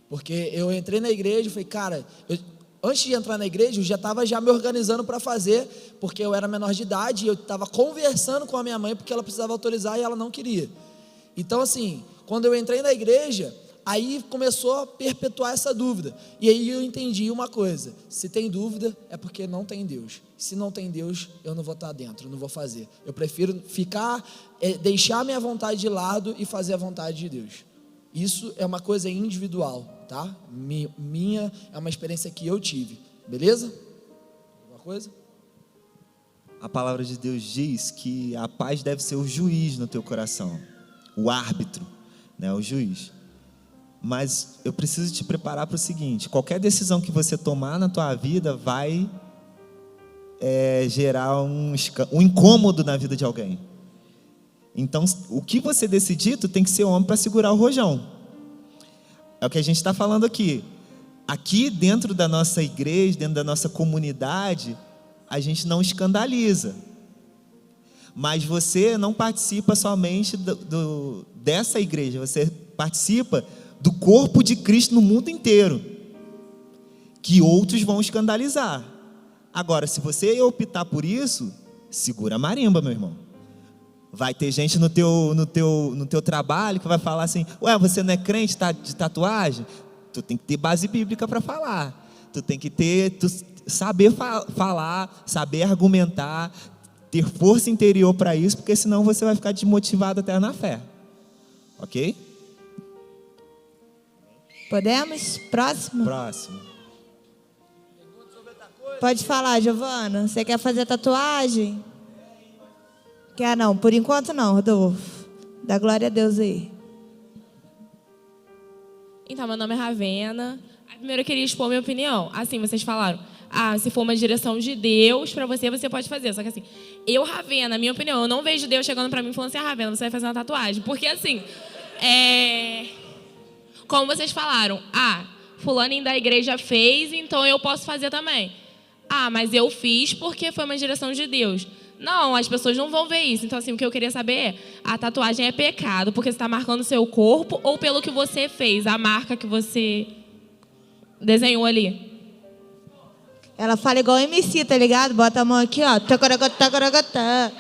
Porque eu entrei na igreja e falei, cara, antes de entrar na igreja, eu já estava me organizando para fazer, porque eu era menor de idade e eu estava conversando com a minha mãe, porque ela precisava autorizar e ela não queria. Então assim, quando eu entrei na igreja, aí começou a perpetuar essa dúvida. E aí eu entendi uma coisa: se tem dúvida, é porque não tem Deus. Se não tem Deus, eu não vou estar dentro, não vou fazer. Eu prefiro deixar a minha vontade de lado e fazer a vontade de Deus. Isso é uma coisa individual, tá? Minha é uma experiência que eu tive. Beleza? Alguma coisa? A palavra de Deus diz que a paz deve ser o juiz no teu coração. O árbitro, né? O juiz. Mas eu preciso te preparar para o seguinte: qualquer decisão que você tomar na tua vida vai gerar um incômodo na vida de alguém. Então, o que você decidir, tu tem que ser homem para segurar o rojão. É o que a gente está falando aqui. Aqui dentro da nossa igreja, dentro da nossa comunidade, a gente não escandaliza. Mas você não participa somente dessa igreja, você participa do corpo de Cristo no mundo inteiro, que outros vão escandalizar. Agora, se você optar por isso, segura a marimba, meu irmão. Vai ter gente no teu trabalho que vai falar assim: ué, você não é crente de tatuagem? Tu tem que ter base bíblica para falar. Tu tem que saber falar, saber argumentar, ter força interior para isso, porque senão você vai ficar desmotivado até na fé. Ok? Podemos? Próximo? Próximo. Pode falar, Giovana. Você quer fazer tatuagem? Quer não? Por enquanto não, Rodolfo. Dá glória a Deus aí. Então, meu nome é Ravena. Primeiro eu queria expor minha opinião. Assim, vocês falaram, se for uma direção de Deus para você, você pode fazer. Só que assim, eu, Ravena, minha opinião, eu não vejo Deus chegando para mim e falando assim: Ravena, você vai fazer uma tatuagem. Porque assim, como vocês falaram, fulaninho da igreja fez, então eu posso fazer também. Mas eu fiz porque foi uma direção de Deus. Não, as pessoas não vão ver isso. Então, assim, o que eu queria saber é: a tatuagem é pecado porque você está marcando o seu corpo ou pelo que você fez, a marca que você desenhou ali? Ela fala igual MC, tá ligado? Bota a mão aqui, ó. Tacaracatá.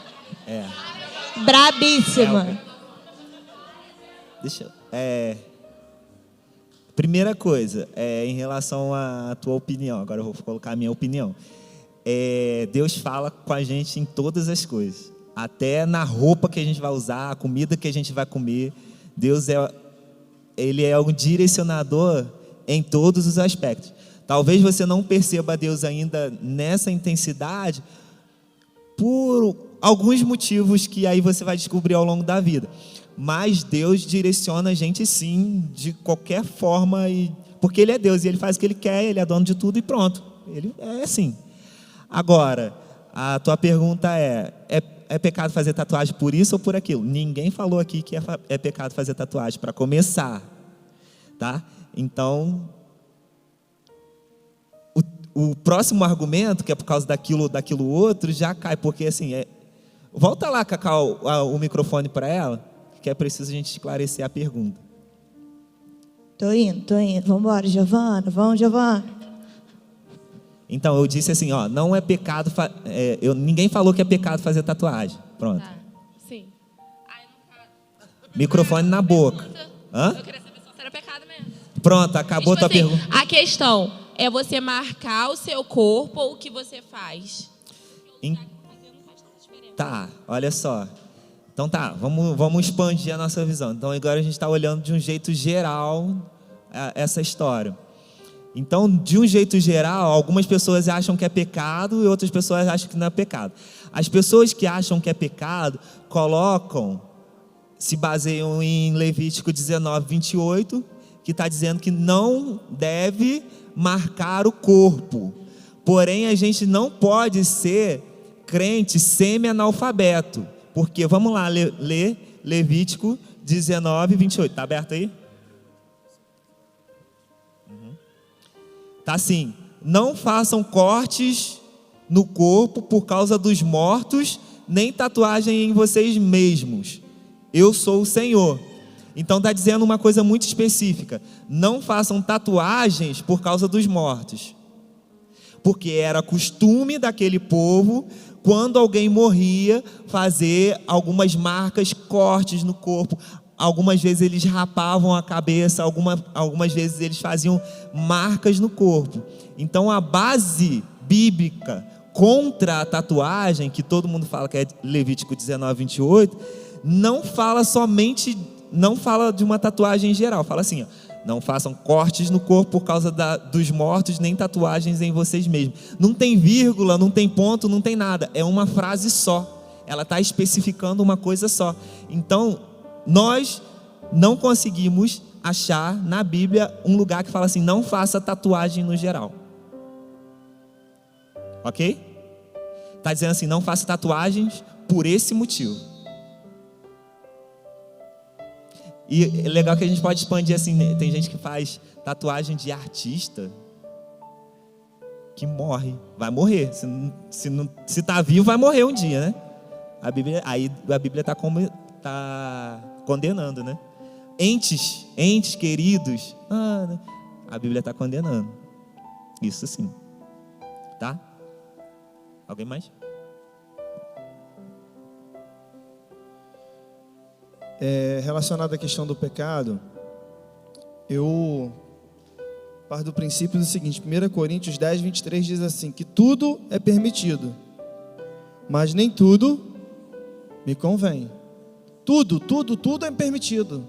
Brabíssima. Primeira coisa, em relação à tua opinião, agora eu vou colocar a minha opinião. Deus fala com a gente em todas as coisas, até na roupa que a gente vai usar, a comida que a gente vai comer. Deus é ele é um direcionador em todos os aspectos. Talvez você não perceba Deus ainda nessa intensidade por alguns motivos que aí você vai descobrir ao longo da vida. Mas Deus direciona a gente sim, de qualquer forma, porque Ele é Deus e Ele faz o que Ele quer, Ele é dono de tudo e pronto. Ele é assim. Agora, a tua pergunta é pecado fazer tatuagem por isso ou por aquilo? Ninguém falou aqui que é pecado fazer tatuagem, para começar. Tá? Então, o próximo argumento, que é por causa daquilo outro, já cai, porque assim, volta lá, Cacau, o microfone para ela, que é preciso a gente esclarecer a pergunta. Tô indo. Vamos embora, Giovana. Vamos, Giovana. Então, eu disse assim, ó, não é pecado, ninguém falou que é pecado fazer tatuagem. Pronto. Tá. Sim. Microfone na boca. Hã? Eu queria saber se era pecado mesmo. Pronto, acabou tua pergunta. A questão é você marcar o seu corpo ou o que você faz? Tá, olha só. Então tá, vamos expandir a nossa visão. Então agora a gente está olhando de um jeito geral essa história. Então, de um jeito geral, algumas pessoas acham que é pecado e outras pessoas acham que não é pecado. As pessoas que acham que é pecado se baseiam em Levítico 19, 28, que está dizendo que não deve marcar o corpo. Porém, a gente não pode ser crente semi-analfabeto. Porque, vamos lá, ler Levítico 19, 28. Está aberto aí? Tá assim: não façam cortes no corpo por causa dos mortos, nem tatuagem em vocês mesmos. Eu sou o Senhor. Então está dizendo uma coisa muito específica: não façam tatuagens por causa dos mortos. Porque era costume daquele povo, quando alguém morria, fazer algumas marcas, cortes no corpo. Algumas vezes eles rapavam a cabeça, algumas vezes eles faziam marcas no corpo. Então a base bíblica contra a tatuagem, que todo mundo fala que é Levítico 19, 28, não fala de uma tatuagem em geral. Fala assim, ó: não façam cortes no corpo por causa dos mortos, nem tatuagens em vocês mesmos. Não tem vírgula, não tem ponto, não tem nada. É uma frase só. Ela está especificando uma coisa só. Então, nós não conseguimos achar na Bíblia um lugar que fala assim: não faça tatuagem no geral. Ok? Está dizendo assim: não faça tatuagens por esse motivo. E é legal que a gente pode expandir assim, né? Tem gente que faz tatuagem de artista que morre, vai morrer. Se está vivo, vai morrer um dia, né? A Bíblia está condenando, né? Entes queridos, a Bíblia está condenando. Isso sim. Tá? Alguém mais? Relacionado à questão do pecado, eu parto do princípio do seguinte: 1 Coríntios 10, 23 diz assim, que tudo é permitido, mas nem tudo me convém. Tudo é permitido,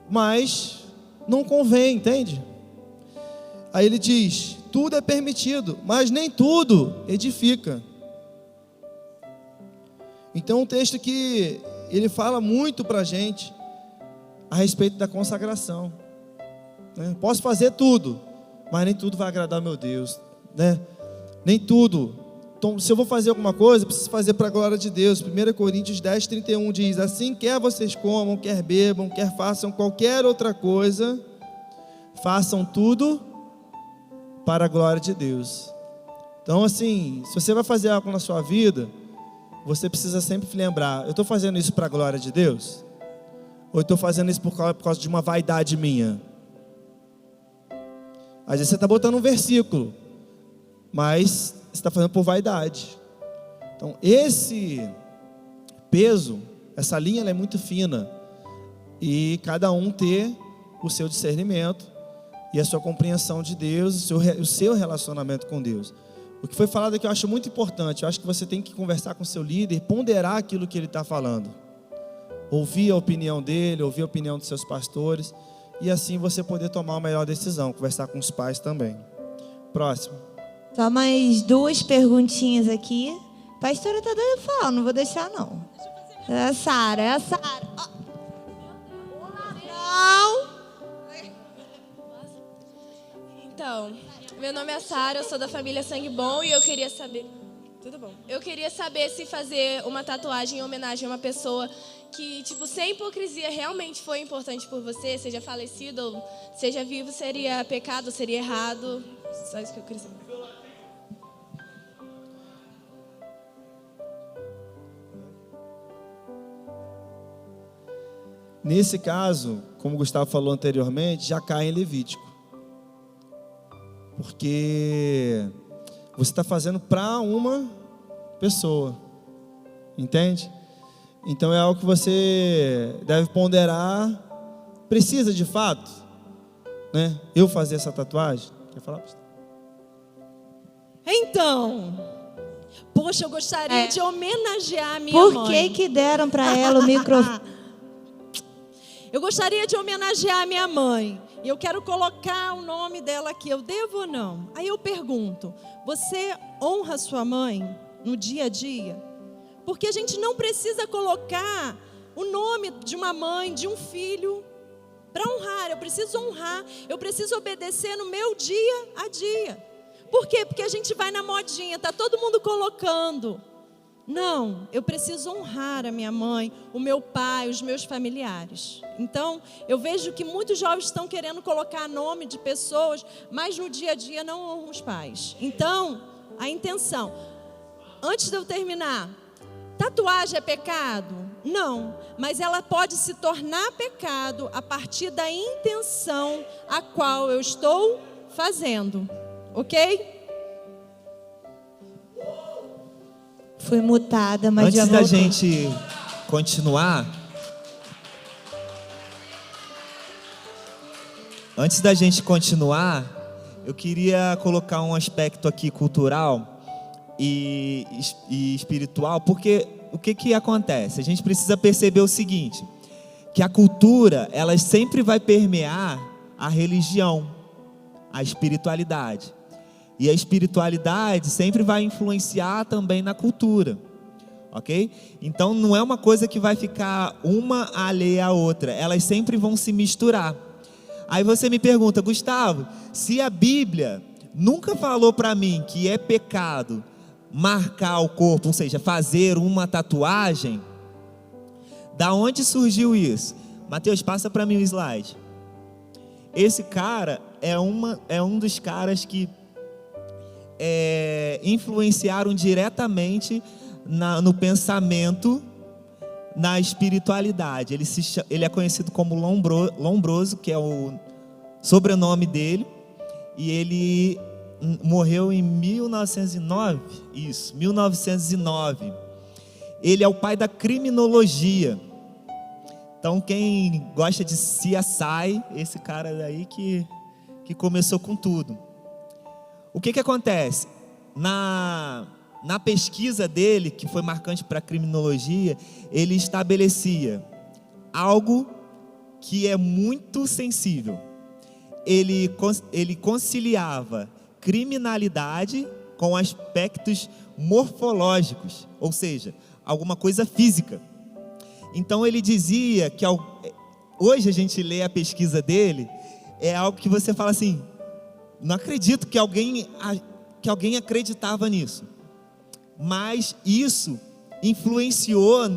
mas não convém, entende? Aí ele diz: tudo é permitido, mas nem tudo edifica. Então, um texto que ele fala muito para a gente a respeito da consagração, né? Posso fazer tudo, mas nem tudo vai agradar meu Deus, né? Nem tudo. Então, se eu vou fazer alguma coisa, preciso fazer para a glória de Deus. 1 Coríntios 10, 31 diz assim: quer vocês comam, quer bebam, quer façam qualquer outra coisa, façam tudo para a glória de Deus. Então, assim, se você vai fazer algo na sua vida, você precisa sempre lembrar: eu estou fazendo isso para a glória de Deus? Ou eu estou fazendo isso por causa de uma vaidade minha? Às vezes você está botando um versículo, mas você está fazendo por vaidade. Então, esse peso, essa linha, ela é muito fina. E cada um ter o seu discernimento e a sua compreensão de Deus, o seu relacionamento com Deus. O que foi falado aqui eu acho muito importante. Eu acho que você tem que conversar com o seu líder, ponderar aquilo que ele está falando. ouvir a opinião dele, ouvir a opinião dos seus pastores, e assim você poder tomar a melhor decisão, conversar com os pais também. Próximo. Só mais 2 perguntinhas aqui. Pastora tá doida pra falar, não vou deixar não. É a Sara, Então, meu nome é Sara, eu sou da família Sangue Bom e eu queria saber... Tudo bom. Eu queria saber se fazer uma tatuagem em homenagem a uma pessoa que, tipo, sem hipocrisia, realmente foi importante por você, seja falecido ou seja vivo, seria pecado, seria errado. Só isso que eu queria saber. Nesse caso, como o Gustavo falou anteriormente, já cai em Levítico. Porque você está fazendo para uma pessoa. Entende? Então é algo que você deve ponderar. Precisa de fato, né? Eu fazer essa tatuagem? Quer falar? Então, poxa, eu gostaria de homenagear a minha mãe. Por que deram para ela o microfone? Eu gostaria de homenagear a minha mãe. E eu quero colocar o nome dela aqui. Eu devo ou não? Aí eu pergunto: você honra sua mãe no dia a dia? Porque a gente não precisa colocar o nome de uma mãe, de um filho, para honrar. Eu preciso honrar. Eu preciso obedecer no meu dia a dia. Por quê? Porque a gente vai na modinha. Está todo mundo colocando. Não, eu preciso honrar a minha mãe, o meu pai, os meus familiares. Então, eu vejo que muitos jovens estão querendo colocar nome de pessoas, mas no dia a dia não honram os pais. Então, a intenção. Antes de eu terminar, tatuagem é pecado? Não, mas ela pode se tornar pecado a partir da intenção a qual eu estou fazendo. Ok? Fui mutada, mas antes já da voltou. gente continuar, eu queria colocar um aspecto aqui cultural e espiritual, porque o que acontece? A gente precisa perceber o seguinte, que a cultura, ela sempre vai permear a religião, a espiritualidade. E a espiritualidade sempre vai influenciar também na cultura, ok? Então não é uma coisa que vai ficar uma alheia à outra, elas sempre vão se misturar. Aí você me pergunta: Gustavo, se a Bíblia nunca falou para mim que é pecado marcar o corpo, ou seja, fazer uma tatuagem, da onde surgiu isso? Mateus, passa para mim o slide. Esse cara é um dos caras que influenciaram diretamente no pensamento, na espiritualidade. Ele é conhecido como Lombroso, que é o sobrenome dele, e ele morreu em 1909. Isso, 1909. Ele é o pai da criminologia. Então, quem gosta de CSI, esse cara daí que começou com tudo. O que acontece? Na pesquisa dele, que foi marcante para a criminologia, ele estabelecia algo que é muito sensível. Ele conciliava criminalidade com aspectos morfológicos, ou seja, alguma coisa física. Então ele dizia que hoje a gente lê a pesquisa dele, é algo que você fala assim: não acredito que alguém acreditava nisso. Mas isso influenciou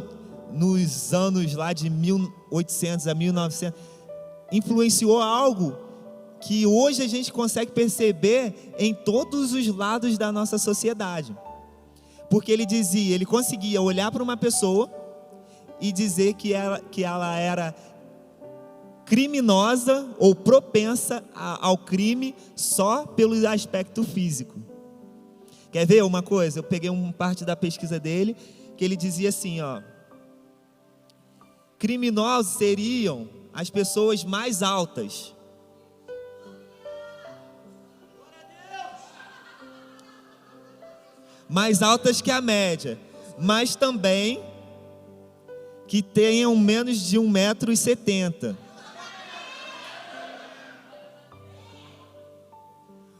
nos anos lá de 1800 a 1900, influenciou algo que hoje a gente consegue perceber em todos os lados da nossa sociedade. Porque ele conseguia olhar para uma pessoa e dizer que ela era criminosa ou propensa ao crime só pelo aspecto físico. Quer ver uma coisa? Eu peguei uma parte da pesquisa dele, que ele dizia assim, criminosos seriam as pessoas mais altas. Mais altas que a média, mas também que tenham menos de 1,70 m.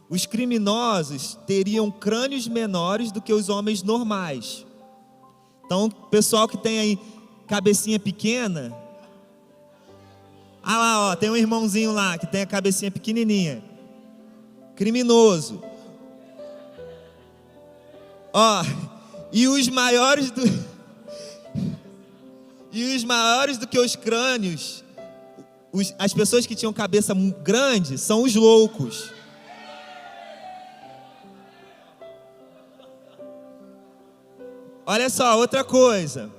Os criminosos teriam crânios menores do que os homens normais. Então, pessoal que tem aí cabecinha pequena, ah lá, ó, tem um irmãozinho lá que tem a cabecinha pequenininha. Criminoso. Ó, e os maiores do que os crânios, as pessoas que tinham cabeça grande são os loucos. Olha só, outra coisa.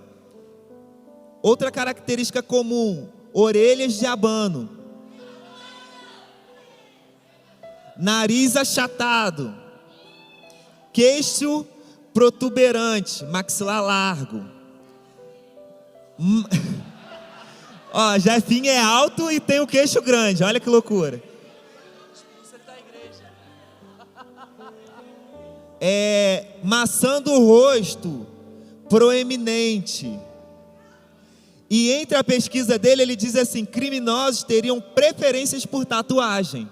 Outra característica comum: orelhas de abano, nariz achatado, queixo protuberante, maxilar largo. Ó, Jefinho é alto e tem o queixo grande, olha que loucura. Maçã do rosto, proeminente. E entre a pesquisa dele, ele diz assim: criminosos teriam preferências por tatuagem.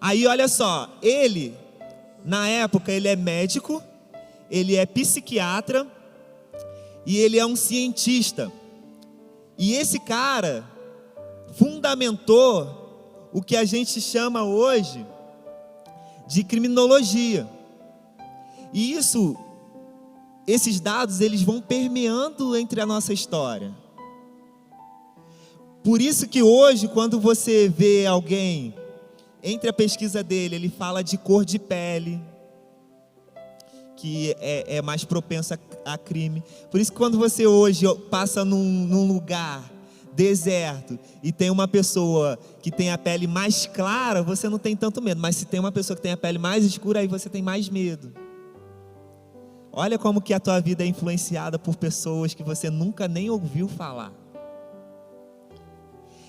Aí olha só, ele, na época, ele é médico, ele é psiquiatra e ele é um cientista. E esse cara fundamentou o que a gente chama hoje de criminologia. E esses dados, eles vão permeando entre a nossa história. Por isso que hoje, quando você vê alguém, entre a pesquisa dele, ele fala de cor de pele, que é mais propensa a crime. Por isso que quando você hoje passa num lugar deserto e tem uma pessoa que tem a pele mais clara, você não tem tanto medo. Mas se tem uma pessoa que tem a pele mais escura, aí você tem mais medo. Olha como que a tua vida é influenciada por pessoas que você nunca nem ouviu falar.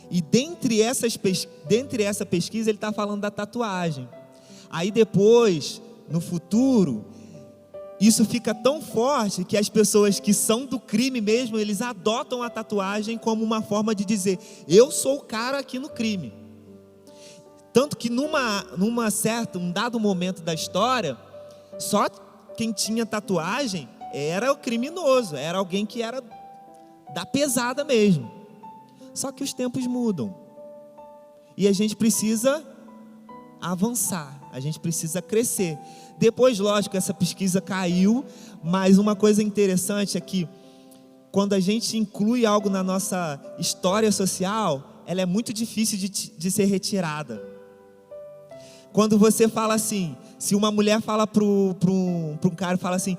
E dentre essa pesquisa, ele está falando da tatuagem. Aí depois, no futuro, isso fica tão forte que as pessoas que são do crime mesmo, eles adotam a tatuagem como uma forma de dizer: eu sou o cara aqui no crime. Tanto que um dado momento da história, só quem tinha tatuagem era o criminoso, era alguém que era da pesada mesmo. Só que os tempos mudam. E a gente precisa avançar, a gente precisa crescer. Depois, lógico, essa pesquisa caiu, mas uma coisa interessante é que quando a gente inclui algo na nossa história social, ela é muito difícil de ser retirada. Quando você fala assim, se uma mulher fala para um cara, fala assim: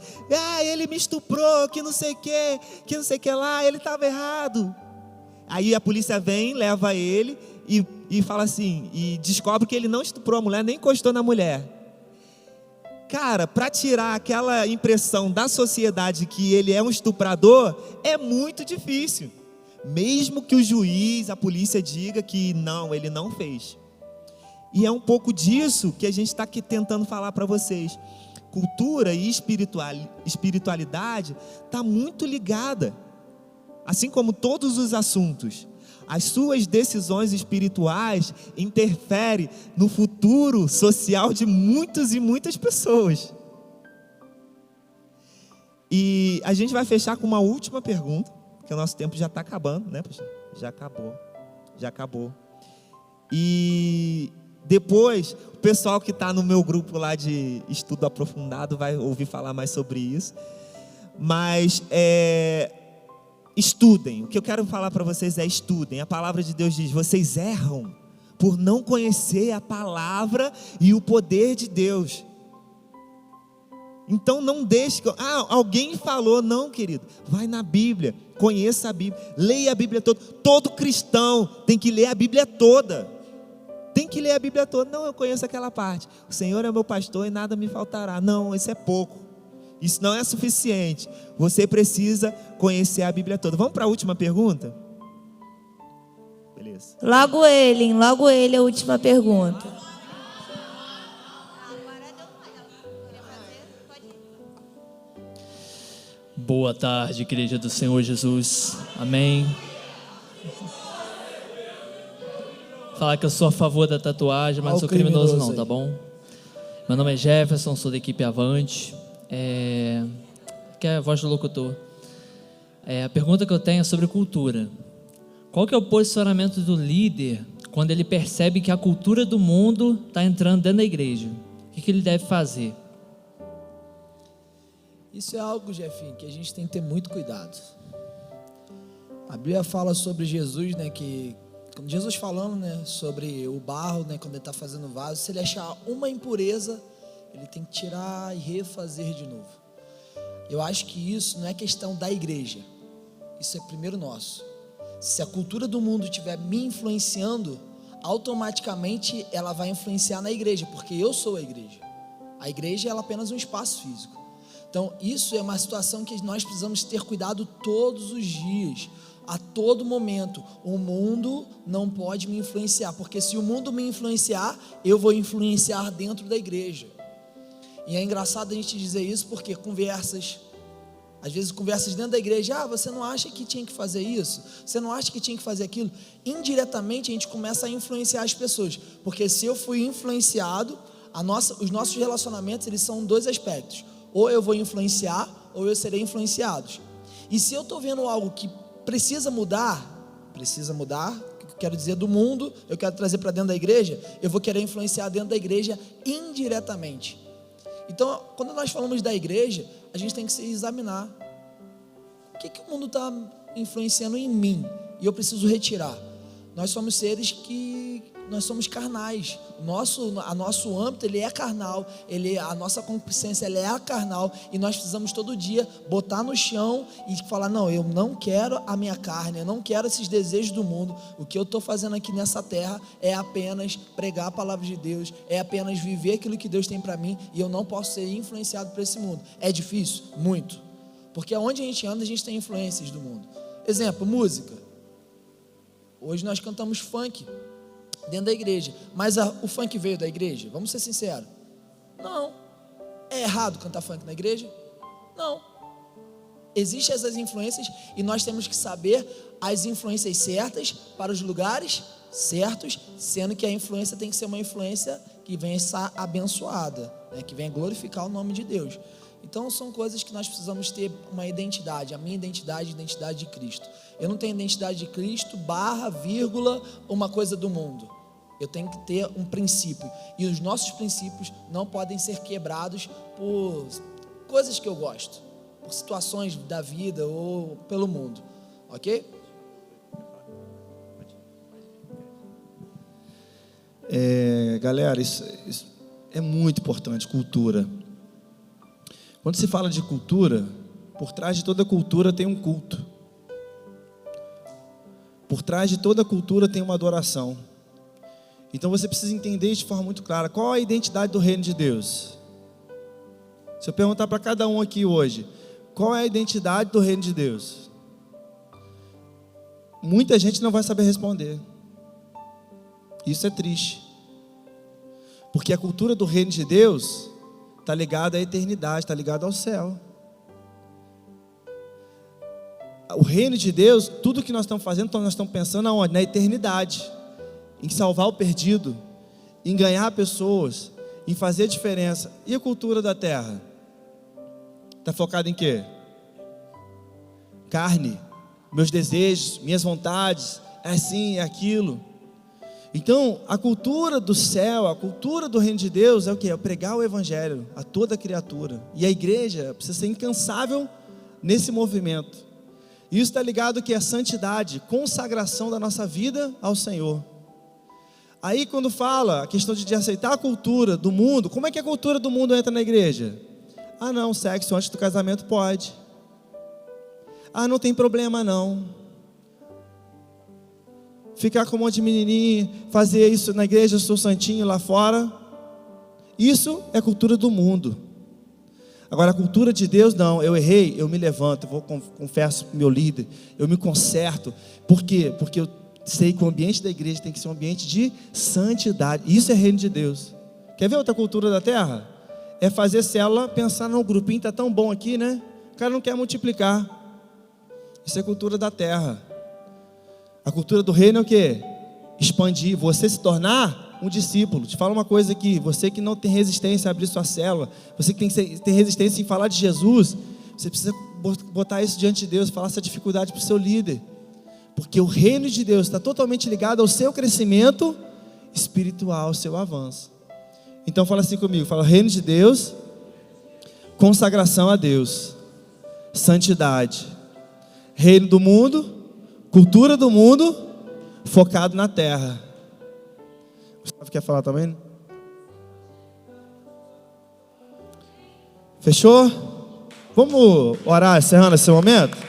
ele me estuprou, que não sei o que lá, ele estava errado. Aí a polícia vem, leva ele e fala assim, e descobre que ele não estuprou a mulher, nem encostou na mulher. Cara, para tirar aquela impressão da sociedade que ele é um estuprador, é muito difícil. Mesmo que o juiz, a polícia diga que não, ele não fez. E é um pouco disso que a gente está aqui tentando falar para vocês. Cultura e espiritualidade está muito ligada. Assim como todos os assuntos, as suas decisões espirituais interferem no futuro social de muitos e muitas pessoas. E a gente vai fechar com uma última pergunta, porque o nosso tempo já está acabando, né, pastor? Já acabou. E depois, o pessoal que está no meu grupo lá de estudo aprofundado vai ouvir falar mais sobre isso. Mas estudem. O que eu quero falar para vocês é: estudem. A palavra de Deus diz: vocês erram por não conhecer a palavra e o poder de Deus. Então não deixe, alguém falou, não, querido, vai na Bíblia, conheça a Bíblia, leia a Bíblia toda. Todo cristão tem que ler a Bíblia toda. Não, eu conheço aquela parte. O Senhor é meu pastor e nada me faltará. Não, isso é pouco. Isso não é suficiente. Você precisa conhecer a Bíblia toda. Vamos para a última pergunta? Beleza. Logo ele, a última pergunta. Boa tarde, igreja do Senhor Jesus. Amém. Falar que eu sou a favor da tatuagem, mas não sou criminoso não, tá bom? Meu nome é Jefferson, sou da equipe Avante. Que é a voz do locutor. A pergunta que eu tenho é sobre cultura. Qual que é o posicionamento do líder quando ele percebe que a cultura do mundo está entrando dentro da igreja? O que ele deve fazer? Isso é algo, Jefinho, que a gente tem que ter muito cuidado. A Bíblia fala sobre Jesus, né, que quando Jesus falando, né, sobre o barro, né, quando ele está fazendo o vaso, se ele achar uma impureza, ele tem que tirar e refazer de novo. Eu acho que isso não é questão da igreja, isso é primeiro nosso. Se a cultura do mundo estiver me influenciando, automaticamente ela vai influenciar na igreja, porque eu sou a igreja. A igreja ela é apenas um espaço físico. Então isso é uma situação que nós precisamos ter cuidado todos os dias, a todo momento. O mundo não pode me influenciar, porque se o mundo me influenciar, eu vou influenciar dentro da igreja. E é engraçado a gente dizer isso, porque às vezes conversas dentro da igreja, você não acha que tinha que fazer isso? Você não acha que tinha que fazer aquilo? Indiretamente a gente começa a influenciar as pessoas, porque se eu fui influenciado, os nossos relacionamentos eles são dois aspectos, ou eu vou influenciar, ou eu serei influenciado. E se eu estou vendo algo que precisa mudar, quero dizer do mundo, eu quero trazer para dentro da igreja, eu vou querer influenciar dentro da igreja indiretamente. Então, quando nós falamos da igreja, a gente tem que se examinar. O que o mundo está influenciando em mim? E eu preciso retirar. Nós somos seres nós somos carnais. A nosso âmbito, ele é carnal. A nossa consciência, ela é carnal. E nós precisamos todo dia botar no chão e falar, não, eu não quero a minha carne, eu não quero esses desejos do mundo. O que eu estou fazendo aqui nessa terra é apenas pregar a palavra de Deus, é apenas viver aquilo que Deus tem para mim, e eu não posso ser influenciado por esse mundo. É difícil? Muito. Porque onde a gente anda, a gente tem influências do mundo. Exemplo, música. Hoje nós cantamos funk dentro da igreja, mas o funk veio da igreja? Vamos ser sinceros. Não. É errado cantar funk na igreja? Não. Existem essas influências e nós temos que saber as influências certas para os lugares certos, sendo que a influência tem que ser uma influência que venha estar abençoada, né? Que venha glorificar o nome de Deus. Então são coisas que nós precisamos ter uma identidade, a minha identidade, a identidade de Cristo. Eu não tenho identidade de Cristo, vírgula, uma coisa do mundo. Eu tenho que ter um princípio, e os nossos princípios não podem ser quebrados por coisas que eu gosto, por situações da vida ou pelo mundo, ok? Galera, isso é muito importante, cultura. Quando se fala de cultura, por trás de toda cultura tem um culto. Por trás de toda cultura tem uma adoração. Então você precisa entender de forma muito clara, qual a identidade do reino de Deus? Se eu perguntar para cada um aqui hoje, qual é a identidade do reino de Deus? Muita gente não vai saber responder. Isso é triste. Porque a cultura do reino de Deus está ligada à eternidade, está ligada ao céu. O reino de Deus, tudo que nós estamos fazendo, então nós estamos pensando aonde? Na eternidade, em salvar o perdido, em ganhar pessoas, em fazer diferença. E a cultura da terra? Está focada em quê? Carne, meus desejos, minhas vontades, é assim, é aquilo. Então, a cultura do céu, a cultura do reino de Deus é o quê? É pregar o evangelho a toda criatura. E a igreja precisa ser incansável nesse movimento. Isso está ligado que é santidade, consagração da nossa vida ao Senhor. Aí quando fala a questão de aceitar a cultura do mundo, como é que a cultura do mundo entra na igreja? Ah não, sexo antes do casamento pode. Ah, não tem problema não. Ficar com um monte de menininho, fazer isso na igreja, eu sou santinho lá fora. Isso é cultura do mundo. Agora a cultura de Deus não, eu errei, eu me levanto, eu confesso para o meu líder, eu me conserto. Por quê? Porque eu sei que o ambiente da igreja tem que ser um ambiente de santidade. Isso é reino de Deus. Quer ver outra cultura da terra? É fazer célula, pensar, não, o grupinho está tão bom aqui, né? cara não quer multiplicar. Isso é cultura da terra. A cultura do reino é o quê? Expandir, você se tornar um discípulo. Te falo uma coisa aqui, você que não tem resistência a abrir sua célula, você que tem resistência em falar de Jesus, você precisa botar isso diante de Deus, falar essa dificuldade para o seu líder. Porque o reino de Deus está totalmente ligado ao seu crescimento espiritual, ao seu avanço. Então fala assim comigo, fala reino de Deus, consagração a Deus, santidade, reino do mundo, cultura do mundo, focado na terra. Gustavo quer falar também? Fechou? Vamos orar encerrando esse momento?